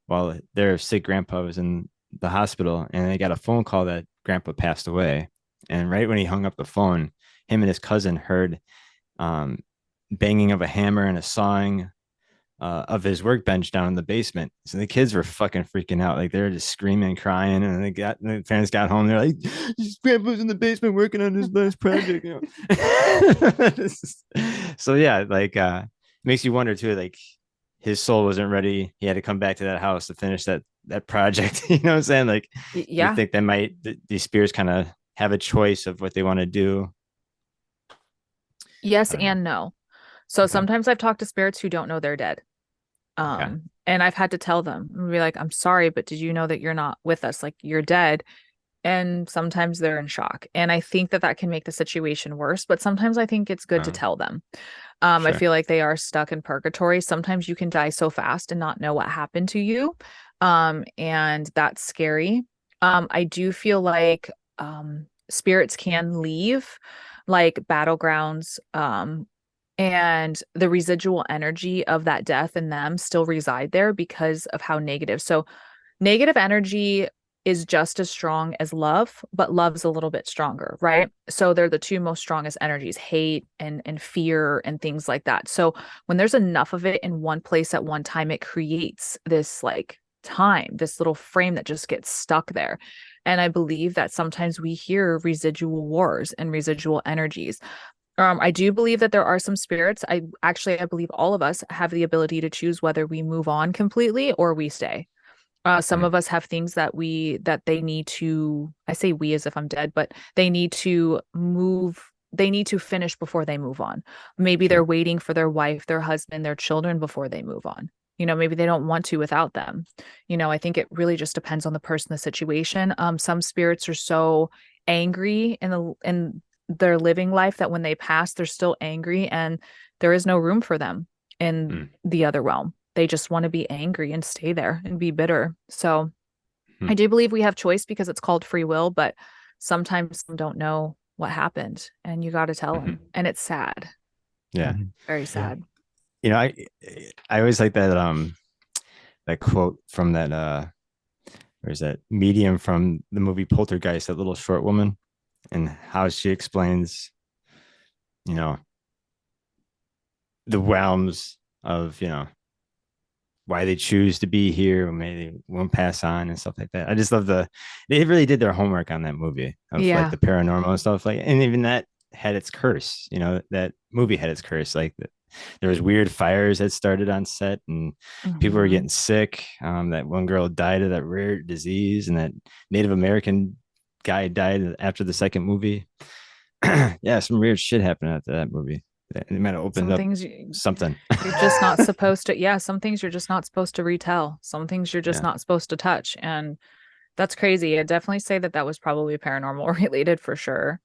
Speaker 1: while their sick grandpa was in the hospital, and they got a phone call that grandpa passed away. And right when he hung up the phone, him and his cousin heard banging of a hammer and a sawing of his workbench down in the basement. So the kids were fucking freaking out. Like they were just screaming, crying. And the parents got home. They're like, grandpa's in the basement working on his last project. So yeah, like makes you wonder too, like his soul wasn't ready. He had to come back to that house to finish that project. You know what I'm saying? Like,
Speaker 2: yeah.
Speaker 1: You think that these spirits kind of have a choice of what they want to do?
Speaker 2: Yes and no. So sometimes I've talked to spirits who don't know they're dead. And I've had to tell them, be like, I'm sorry, but did you know that you're not with us? Like, you're dead. And sometimes they're in shock. And I think that can make the situation worse. But sometimes I think it's good to tell them. Sure. I feel like they are stuck in purgatory. Sometimes you can die so fast and not know what happened to you. And that's scary. I do feel like spirits can leave, like battlegrounds, and the residual energy of that death in them still reside there because of how negative. So negative energy is just as strong as love, but love's a little bit stronger, right? So they're the two most strongest energies, hate and fear and things like that. So when there's enough of it in one place at one time, it creates this like time, this little frame that just gets stuck there. And I believe that sometimes we hear residual wars and residual energies. I do believe that there are some spirits. I believe all of us have the ability to choose whether we move on completely or we stay. Some of us have things that they need to, I say we as if I'm dead, but they need to move. They need to finish before they move on. Maybe they're waiting for their wife, their husband, their children before they move on. Maybe they don't want to without them. I think it really just depends on the person, the situation. Some spirits are so angry in their living life that when they pass, they're still angry and there is no room for them in the other realm. They just want to be angry and stay there and be bitter. So I do believe we have choice because it's called free will, but sometimes some don't know what happened, and you got to tell them. And it's sad.
Speaker 1: Yeah.
Speaker 2: Very sad.
Speaker 1: You know, I always like that quote from that where's that medium from the movie Poltergeist, that little short woman, and how she explains, you know, the realms of, you know, why they choose to be here, or maybe they won't pass on and stuff like that. I just love they really did their homework on that movie of like the paranormal and stuff, like, and even that had its curse, you know, that movie had its curse. Like there was weird fires that started on set, and people were getting sick. That one girl died of that rare disease, and that Native American guy died after the second movie. Yeah, some weird shit happened after that movie. It might have opened up something.
Speaker 2: You're just not supposed to. Yeah, some things you're just not supposed to retell. Some things you're just not supposed to touch, and that's crazy. I'd definitely say that was probably paranormal related for sure.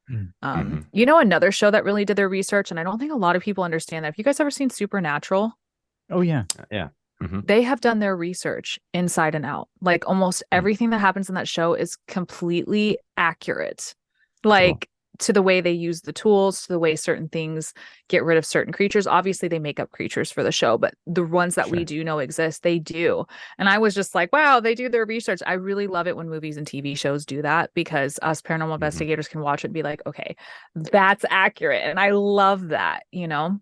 Speaker 2: You know, another show that really did their research, and I don't think a lot of people understand that. Have you guys ever seen Supernatural?
Speaker 3: Oh yeah,
Speaker 1: yeah.
Speaker 2: They have done their research inside and out. Like almost everything that happens in that show is completely accurate. Like to the way they use the tools, to the way certain things get rid of certain creatures. Obviously, they make up creatures for the show, but the ones that we do know exist, they do. And I was just like, wow, they do their research. I really love it when movies and TV shows do that, because us paranormal investigators can watch it and be like, okay, that's accurate. And I love that, you know?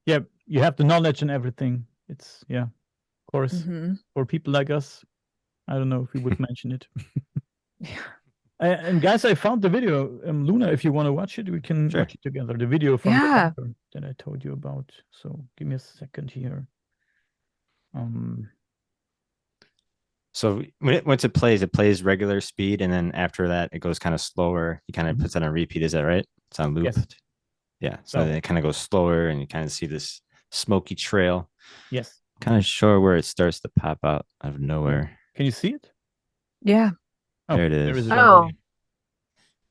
Speaker 3: Yeah, you have the knowledge and everything. It's, of course, for people like us, I don't know if we would mention it. And guys, I found the video. Luna, if you want to watch it, we can watch it together. The video from the bunker that I told you about. So give me a second here.
Speaker 1: So once it plays regular speed, and then after that, it goes kind of slower. He kind of puts it on repeat. Is that right? It's on loop.
Speaker 3: Yes.
Speaker 1: Yeah. So it kind of goes slower, and you kind of see this smoky trail.
Speaker 3: Yes.
Speaker 1: Kind of sure where it starts to pop out of nowhere.
Speaker 3: Can you see it?
Speaker 2: Yeah.
Speaker 1: There it is.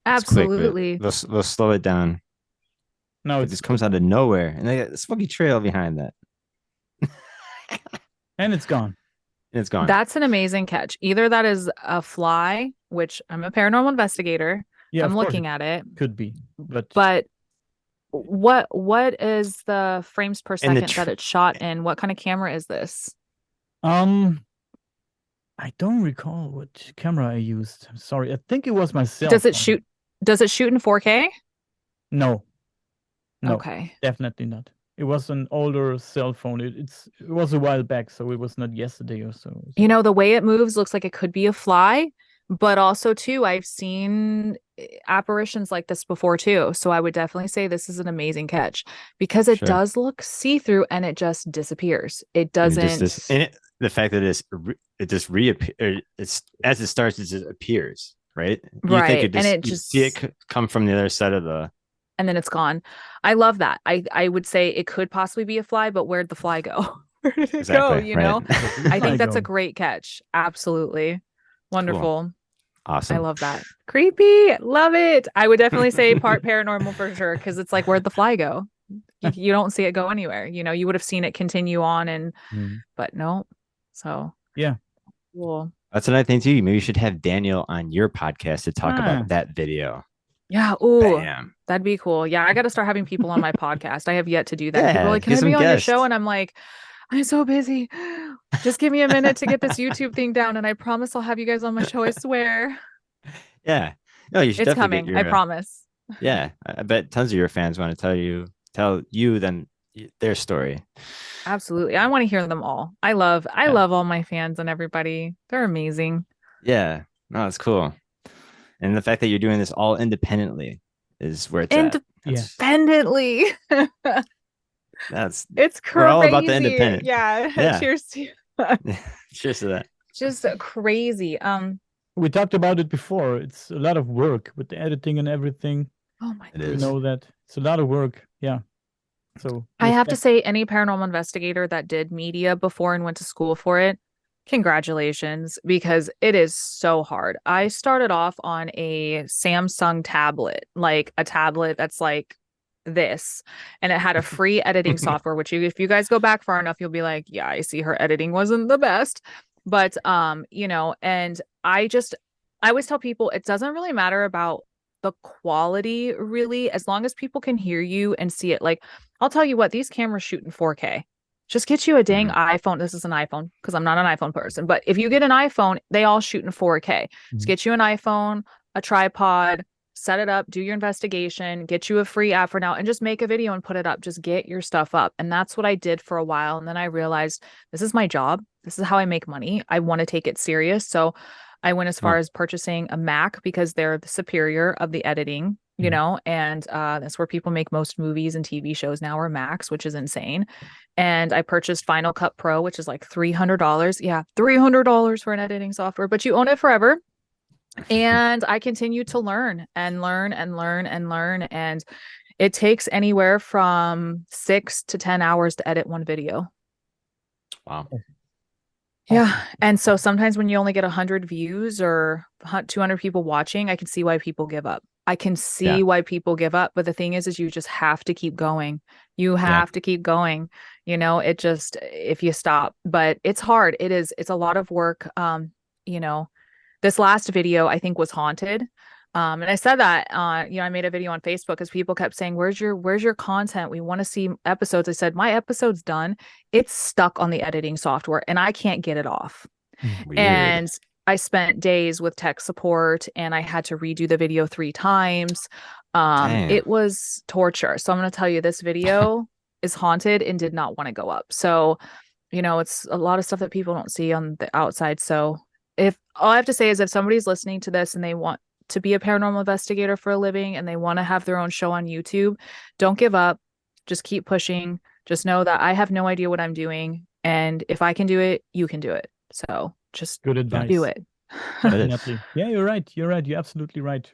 Speaker 2: Absolutely.
Speaker 1: We'll slow it down.
Speaker 3: No,
Speaker 1: it just comes out of nowhere, and they got a smoky trail behind that.
Speaker 3: And it's gone.
Speaker 1: It's gone.
Speaker 2: That's an amazing catch. Either that is a fly, which I'm a paranormal investigator.
Speaker 3: Yeah,
Speaker 2: I'm looking at it.
Speaker 3: Could be, but
Speaker 2: what is the frames per second that it's shot in? What kind of camera is this?
Speaker 3: I don't recall what camera I used. I'm sorry. I think it was my cell
Speaker 2: phone. Does it shoot in 4K?
Speaker 3: No.
Speaker 2: Okay.
Speaker 3: Definitely not. It was an older cell phone. It was a while back, so it was not yesterday or so.
Speaker 2: You know, the way it moves looks like it could be a fly, but also too, I've seen apparitions like this before too. So I would definitely say this is an amazing catch, because it does look see-through and it just disappears. It doesn't.
Speaker 1: The fact that it just reappears. It's as it starts, it just appears, right?
Speaker 2: You
Speaker 1: think you see it come from the other side of the.
Speaker 2: And then it's gone. I love that. I would say it could possibly be a fly, but where'd the fly go? Where did it go? You know, I think that's a great catch. Absolutely. Wonderful.
Speaker 1: Cool. Awesome.
Speaker 2: I love that. Creepy. Love it. I would definitely say part paranormal for sure, because it's like, where'd the fly go? You don't see it go anywhere. You know, you would have seen it continue on, and but no. So
Speaker 3: yeah.
Speaker 2: Cool.
Speaker 1: That's another thing too. Maybe you should have Daniel on your podcast to talk about that video.
Speaker 2: Yeah. Oh, that'd be cool. Yeah, I got to start having people on my podcast. I have yet to do that. People are like, can I be on your show? And I'm like, I'm so busy. Just give me a minute to get this YouTube thing down, and I promise I'll have you guys on my show. I swear.
Speaker 1: Yeah. No, you should.
Speaker 2: It's coming. I promise.
Speaker 1: Yeah, I bet tons of your fans want to tell you then their story.
Speaker 2: Absolutely. I want to hear them all. I love all my fans and everybody. They're amazing.
Speaker 1: Yeah. No, it's cool. And the fact that you're doing this all independently is where it's at.
Speaker 2: Independently. It's crazy.
Speaker 1: We're all about the independent.
Speaker 2: Yeah. Cheers to you.
Speaker 1: Cheers to that.
Speaker 2: Just crazy.
Speaker 3: We talked about it before. It's a lot of work with the editing and everything.
Speaker 2: Oh my God.
Speaker 3: You know that. It's a lot of work. Yeah. So
Speaker 2: I have to say, any paranormal investigator that did media before and went to school for it, congratulations, because it is so hard. I started off on a Samsung tablet, like a tablet that's like this, and it had a free editing software, which if you guys go back far enough, you'll be like, yeah, I see her editing wasn't the best. But you know, and I always tell people, it doesn't really matter about the quality really, as long as people can hear you and see it. Like, I'll tell you what, these cameras shoot in 4K. Just get you a dang iPhone. This is an iPhone because I'm not an iPhone person. But if you get an iPhone, they all shoot in 4K. Just get you an iPhone, a tripod, set it up, do your investigation, get you a free app for now, and just make a video and put it up. Just get your stuff up. And that's what I did for a while. And then I realized this is my job. This is how I make money. I want to take it serious. So I went as far as purchasing a Mac because they're the superior of the editing, you know, and that's where people make most movies and TV shows now are Macs, which is insane. And I purchased Final Cut Pro, which is like $300. Yeah, $300 for an editing software, but you own it forever. And I continue to learn and learn and learn and learn. And it takes anywhere from 6 to 10 hours to edit one video.
Speaker 1: Wow.
Speaker 2: Yeah. And so sometimes when you only get 100 views or 200 people watching, I can see why people give up. I can see why people give up. But the thing is you just have to keep going. You have to keep going. You know, it just, if you stop, but it's hard. It's a lot of work. You know, this last video I think was haunted. And I said that, you know, I made a video on Facebook because people kept saying, where's your content? We want to see episodes. I said, my episode's done. It's stuck on the editing software and I can't get it off. Weird. And I spent days with tech support and I had to redo the video 3 times. It was torture. So I'm going to tell you, this video is haunted and did not want to go up. So, you know, it's a lot of stuff that people don't see on the outside. So if all I have to say is if somebody's listening to this and they want to be a paranormal investigator for a living and they want to have their own show on YouTube, don't give up. Just keep pushing. Just know that I have no idea what I'm doing. And if I can do it, you can do it. So just
Speaker 3: good advice.
Speaker 2: Do it.
Speaker 3: Definitely. Yeah, you're right. You're right. You're absolutely right.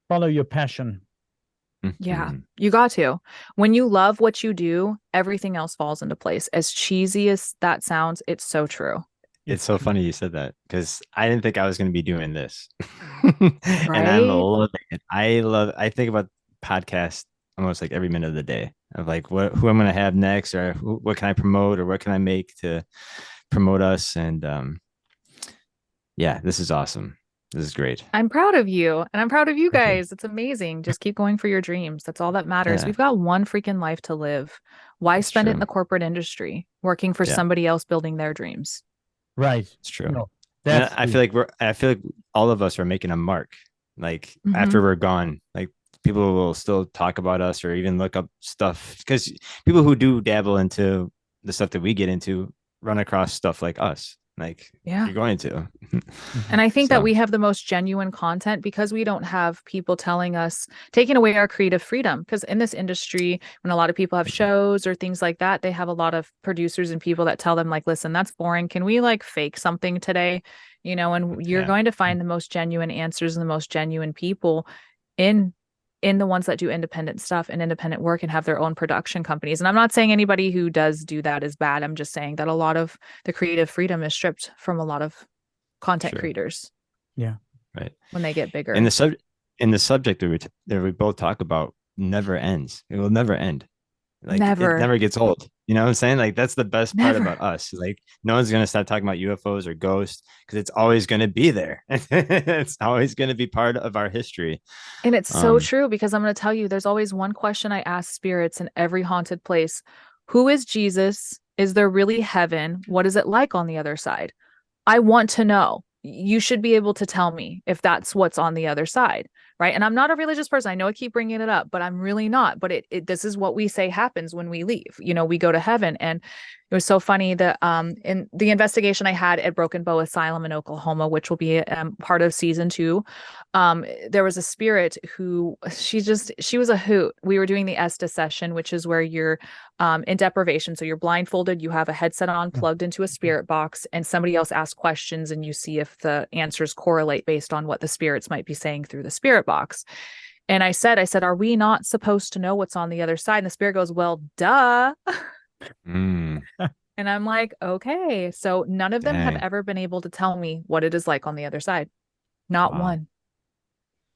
Speaker 3: Follow your passion.
Speaker 2: Yeah, you got to. When you love what you do, everything else falls into place. As cheesy as that sounds, it's so true.
Speaker 1: It's so funny you said that because I didn't think I was going to be doing this. And I'm loving it. I think about podcasts almost like every minute of the day of like who I'm going to have next or what can I promote or what can I make to promote us. And yeah, this is awesome. This is great.
Speaker 2: I'm proud of you and I'm proud of you guys. It's amazing. Just keep going for your dreams. That's all that matters. We've got one freaking life to live. Why spend it in the corporate industry working for somebody else building their dreams?
Speaker 3: Right.
Speaker 1: It's true. No, I feel like all of us are making a mark. Like after we're gone, like people will still talk about us or even look up stuff because people who do dabble into the stuff that we get into run across stuff like us. Like you're going to.
Speaker 2: And I think that we have the most genuine content because we don't have people telling us, taking away our creative freedom. Because in this industry, when a lot of people have shows or things like that, they have a lot of producers and people that tell them like, listen, that's boring. Can we like fake something today? You know, and you're going to find the most genuine answers and the most genuine people in the ones that do independent stuff and independent work and have their own production companies. And I'm not saying anybody who does do that is bad. I'm just saying that a lot of the creative freedom is stripped from a lot of content creators.
Speaker 3: Yeah.
Speaker 1: Right.
Speaker 2: When they get bigger.
Speaker 1: And the subject that we both talk about never ends. It will never end. Like it never gets old. You know what I'm saying? Like that's the best part about us. Like no one's going to stop talking about UFOs or ghosts because it's always going to be there. It's always going to be part of our history.
Speaker 2: And it's so true because I'm going to tell you, there's always one question I ask spirits in every haunted place. Who is Jesus? Is there really heaven? What is it like on the other side? I want to know. You should be able to tell me if that's what's on the other side. Right. And I'm not a religious person. I know I keep bringing it up, but I'm really not. But this is what we say happens when we leave. You know, we go to heaven. And it was so funny that in the investigation I had at Broken Bow Asylum in Oklahoma, which will be part of season 2, there was a spirit who she was a hoot. We were doing the Estes session, which is where you're in deprivation. So you're blindfolded, you have a headset on, plugged into a spirit box, and somebody else asks questions and you see if the answers correlate based on what the spirits might be saying through the spirit box. And I said, are we not supposed to know what's on the other side? And the spirit goes, well, duh. And I'm like, okay. So none of them have ever been able to tell me what it is like on the other side. Not one.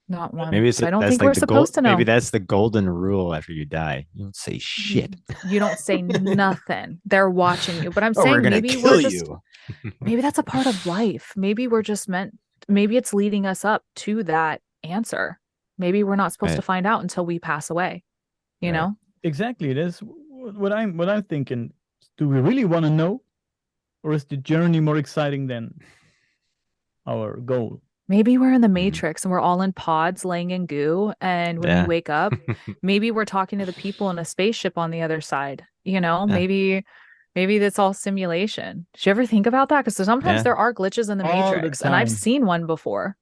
Speaker 2: Not one.
Speaker 1: Maybe
Speaker 2: I don't think we're supposed to know.
Speaker 1: Maybe that's the golden rule after you die. You don't say shit.
Speaker 2: You don't say nothing. They're watching you. But I'm saying maybe we're just maybe that's a part of life. Maybe we're just maybe it's leading us up to that answer. maybe we're not supposed to
Speaker 1: Right.
Speaker 2: find out until we pass away, you
Speaker 1: Right.
Speaker 2: know?
Speaker 3: Exactly. That's what I'm thinking. Do we really want to know, or is the journey more exciting than our goal?
Speaker 2: Maybe we're in the
Speaker 1: Mhm.
Speaker 2: Matrix and we're all in pods laying in goo. And when we
Speaker 1: Yeah.
Speaker 2: wake up, maybe we're talking to the people in a spaceship on the other side. You know,
Speaker 1: Yeah.
Speaker 2: maybe that's all simulation. Did you ever think about that? Because sometimes
Speaker 1: Yeah.
Speaker 2: there are glitches in the
Speaker 3: All the
Speaker 2: Matrix, and I've
Speaker 3: time.
Speaker 2: seen one before.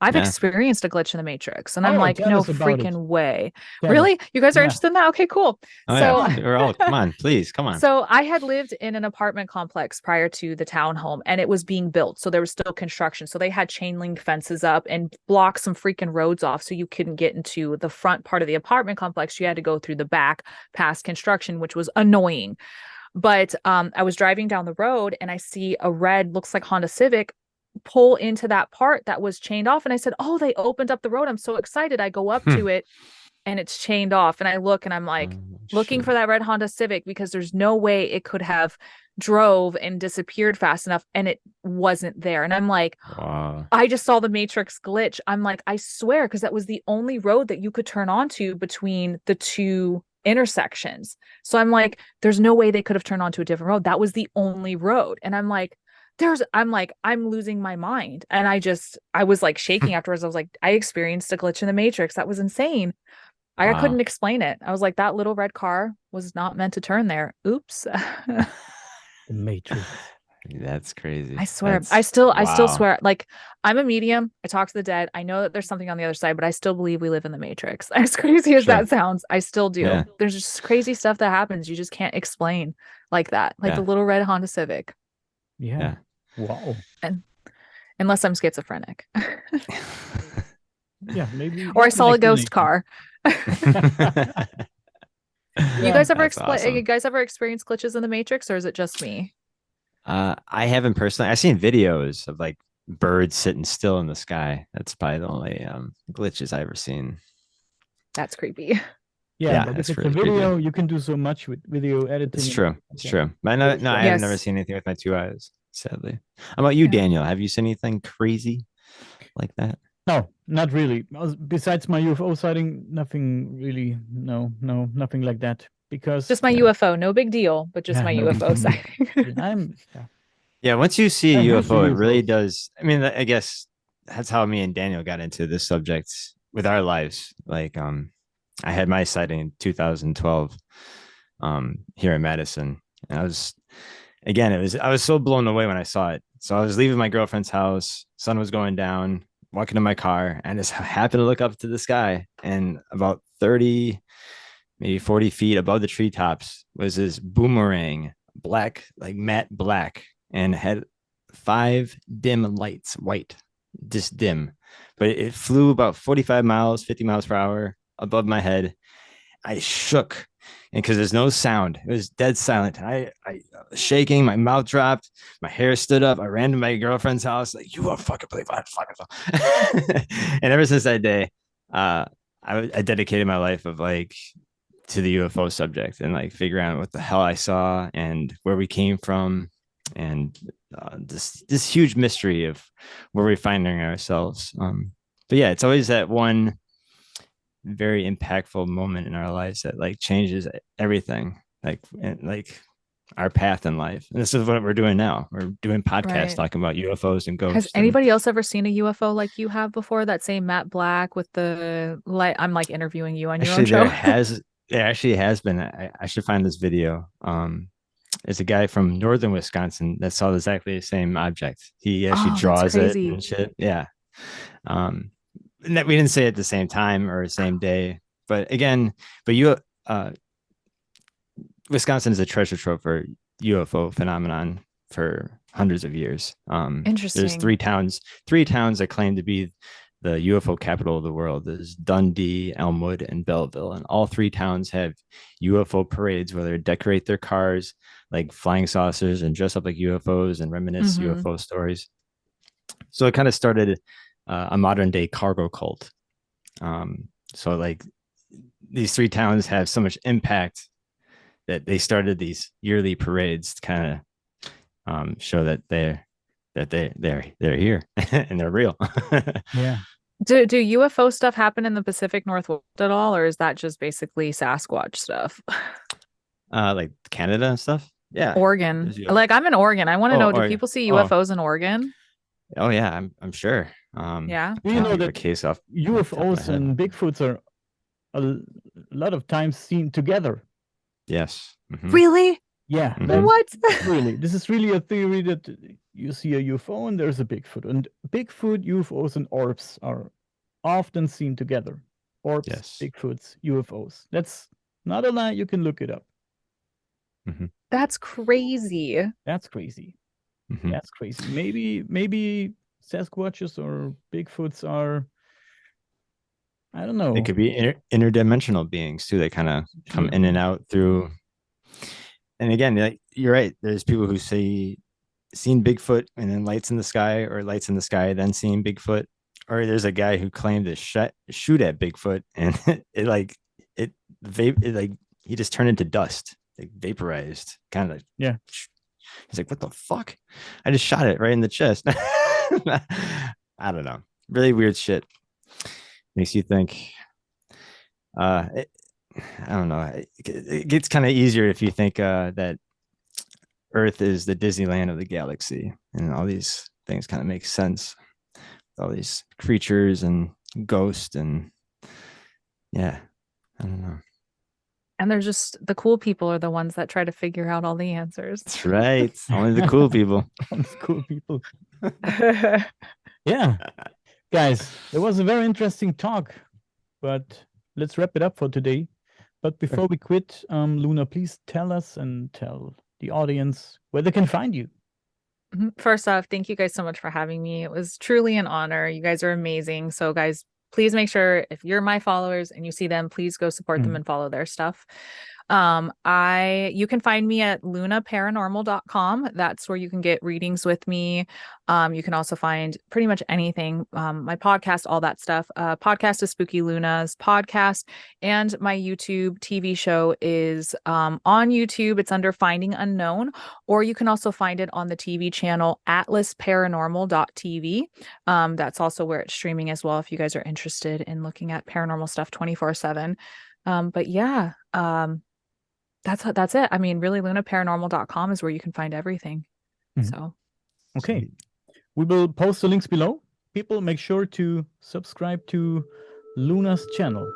Speaker 2: I've
Speaker 1: Yeah.
Speaker 2: experienced a glitch in the Matrix, and I'm
Speaker 3: Oh,
Speaker 2: like,
Speaker 3: tell
Speaker 2: no
Speaker 3: us about it.
Speaker 2: freaking way.
Speaker 3: Tell us.
Speaker 2: Really? You guys are
Speaker 3: Yeah.
Speaker 2: interested in that? Okay, cool.
Speaker 1: Oh yeah.
Speaker 2: So
Speaker 1: We're all, come on, please, come on.
Speaker 2: so I had lived in an apartment complex prior to the townhome, and it was being built. So there was still construction. So they had chain link fences up and blocked some freaking roads off so you couldn't get into the front part of the apartment complex. You had to go through the back past construction, which was annoying. But I was driving down the road and I see a red, looks like Honda Civic, pull into that part that was chained off. And I said, oh, they opened up the road. I'm so excited. I go up to it and it's chained off. And I look and I'm like looking
Speaker 1: Shoot.
Speaker 2: for that red Honda Civic because there's no way it could have drove and disappeared fast enough, and it wasn't there. And I'm like,
Speaker 1: Wow.
Speaker 2: I just saw the Matrix glitch. I'm like, I swear, because that was the only road that you could turn onto between the two intersections. So I'm like, there's no way they could have turned onto a different road. That was the only road. And I'm like, I'm losing my mind. And I was like shaking afterwards. I was like, I experienced a glitch in the Matrix. That was insane. I
Speaker 1: Wow.
Speaker 2: couldn't explain it. I was like, that little red car was not meant to turn there. Oops.
Speaker 3: The Matrix.
Speaker 1: That's crazy.
Speaker 2: I swear.
Speaker 1: That's,
Speaker 2: I still
Speaker 1: wow.
Speaker 2: swear. Like, I'm a medium. I talk to the dead. I know that there's something on the other side, but I still believe we live in the Matrix. As crazy as
Speaker 1: Sure.
Speaker 2: that sounds, I still do.
Speaker 1: Yeah.
Speaker 2: There's just crazy stuff that happens. You just can't explain like that. Like the little red Honda Civic.
Speaker 3: Yeah. Wow.
Speaker 2: And unless I'm schizophrenic.
Speaker 3: Yeah, maybe.
Speaker 2: Or I saw a ghost car. You guys ever
Speaker 1: awesome.
Speaker 2: You guys ever experienced glitches in the Matrix, or is it just me?
Speaker 1: I haven't personally. I've seen videos of like birds sitting still in the sky. That's probably the only glitches I've ever seen.
Speaker 2: That's creepy.
Speaker 3: Yeah, but if it's
Speaker 1: really
Speaker 3: a video,
Speaker 1: creepy.
Speaker 3: you can do so much with video editing.
Speaker 1: It's true. It's true. But no, I have never seen anything with my two eyes, sadly. How about you, Daniel? Have you seen anything crazy like that?
Speaker 3: No, not really. Besides my UFO sighting, nothing really. No, nothing like that. Because
Speaker 2: just my UFO, no big deal, but just my UFO sighting.
Speaker 1: Yeah, once you see a UFO, it really does. I mean, I guess that's how me and Daniel got into this subject with our lives. Like, I had my sighting in 2012 here in Madison. And I was so blown away when I saw it. So I was leaving my girlfriend's house, sun was going down, walking to my car, and just happened to look up to the sky. And about 30, maybe 40 feet above the treetops was this boomerang, black, like matte black, and had 5 dim lights, white, just dim. But it flew about 45 miles, 50 miles per hour above my head. I shook, and because there's no sound, it was dead silent. I was shaking, my mouth dropped, my hair stood up. I ran to my girlfriend's house, like, you won't fucking believe what I And ever since that day, I dedicated my life of like to the UFO subject and like figuring out what the hell I saw and where we came from, and this huge mystery of where we're finding ourselves. But yeah, it's always that one very impactful moment in our lives that like changes everything, like our path in life. And this is what we're doing now. We're doing podcasts talking about UFOs and ghosts.
Speaker 2: Has anybody else ever seen a UFO like you have before? That same matte black with the light. I'm like interviewing you on your own show.
Speaker 1: There actually has been. I should find this video. It's a guy from northern Wisconsin that saw exactly the same object. He actually draws it and shit. Yeah. And that we didn't say it at the same time or the same day, but Wisconsin is a treasure trove for UFO phenomenon for hundreds of years.
Speaker 2: Interesting.
Speaker 1: There's three towns that claim to be the UFO capital of the world. There's Dundee, Elmwood, and Belleville, and all 3 towns have UFO parades where they decorate their cars like flying saucers and dress up like UFOs and reminisce UFO stories. So it kind of started a modern day cargo cult. So like these 3 towns have so much impact that they started these yearly parades to kind of show that they're here and they're real.
Speaker 3: Yeah.
Speaker 2: Do UFO stuff happen in the Pacific Northwest at all, or is that just basically Sasquatch stuff?
Speaker 1: Like Canada and stuff. Yeah.
Speaker 2: Oregon.
Speaker 1: There's UFO.
Speaker 2: Like I'm in Oregon. I want to
Speaker 1: Oh,
Speaker 2: know, do
Speaker 1: Oregon.
Speaker 2: people see
Speaker 1: Oh,
Speaker 2: UFOs in Oregon?
Speaker 1: oh yeah. I'm sure.
Speaker 2: Yeah.
Speaker 3: Do you
Speaker 1: Can't
Speaker 3: know
Speaker 1: think of a
Speaker 3: that
Speaker 1: case off the top of my
Speaker 3: UFOs
Speaker 1: head.
Speaker 3: and Bigfoots are a lot of times seen together?
Speaker 1: Yes. Mhm.
Speaker 2: Really?
Speaker 3: Yeah,
Speaker 1: Mhm.
Speaker 2: What?
Speaker 3: really. This is really a theory that you see a UFO and there's a Bigfoot. And Bigfoot, UFOs, and orbs are often seen together. Orbs,
Speaker 1: Yes.
Speaker 3: Bigfoots, UFOs. That's not a lie. You can look it up.
Speaker 1: Mhm.
Speaker 2: That's crazy.
Speaker 3: That's crazy.
Speaker 1: Mhm.
Speaker 3: That's crazy. Maybe Sasquatches or Bigfoots are, I don't
Speaker 1: They
Speaker 3: know.
Speaker 1: could be interdimensional beings too. They kind of come in and out through. And again, like, you're right. There's people who say seen Bigfoot and then lights in the sky, or lights in the sky then seeing Bigfoot. Or there's a guy who claimed to shoot at Bigfoot, and it like he just turned into dust, like vaporized, kind of.
Speaker 3: Yeah.
Speaker 1: He's like, what the fuck? I just shot it right in the chest. I don't know. Really weird shit. Makes you think. I don't know. It gets kind of easier if you think that Earth is the Disneyland of the galaxy, and all these things kind of make sense. All these creatures and ghosts, and yeah, I don't know.
Speaker 2: And they're just the cool people are the ones that try to figure out all the answers.
Speaker 1: That's right. Only the cool people.
Speaker 3: Only the cool people. Yeah. Guys, it was a very interesting talk, but let's wrap it up for today. But before we quit, Luna, please tell us and tell the audience where they can find you.
Speaker 2: First off, thank you guys so much for having me. It was truly an honor. You guys are amazing. So, guys, please make sure if you're my followers and you see them, please go support them and follow their stuff. You can find me at lunaparanormal.com. That's where you can get readings with me. You can also find pretty much anything, my podcast, all that stuff. Podcast is Spooky Luna's podcast, and my YouTube TV show is on YouTube. It's under Finding Unknown, or you can also find it on the TV channel atlasparanormal.tv. That's also where it's streaming as well if you guys are interested in looking at paranormal stuff 24/7. But yeah, that's it. I mean, really, lunaparanormal.com is where you can find everything. So,
Speaker 3: okay. We will post the links below. People, make sure to subscribe to Luna's channels.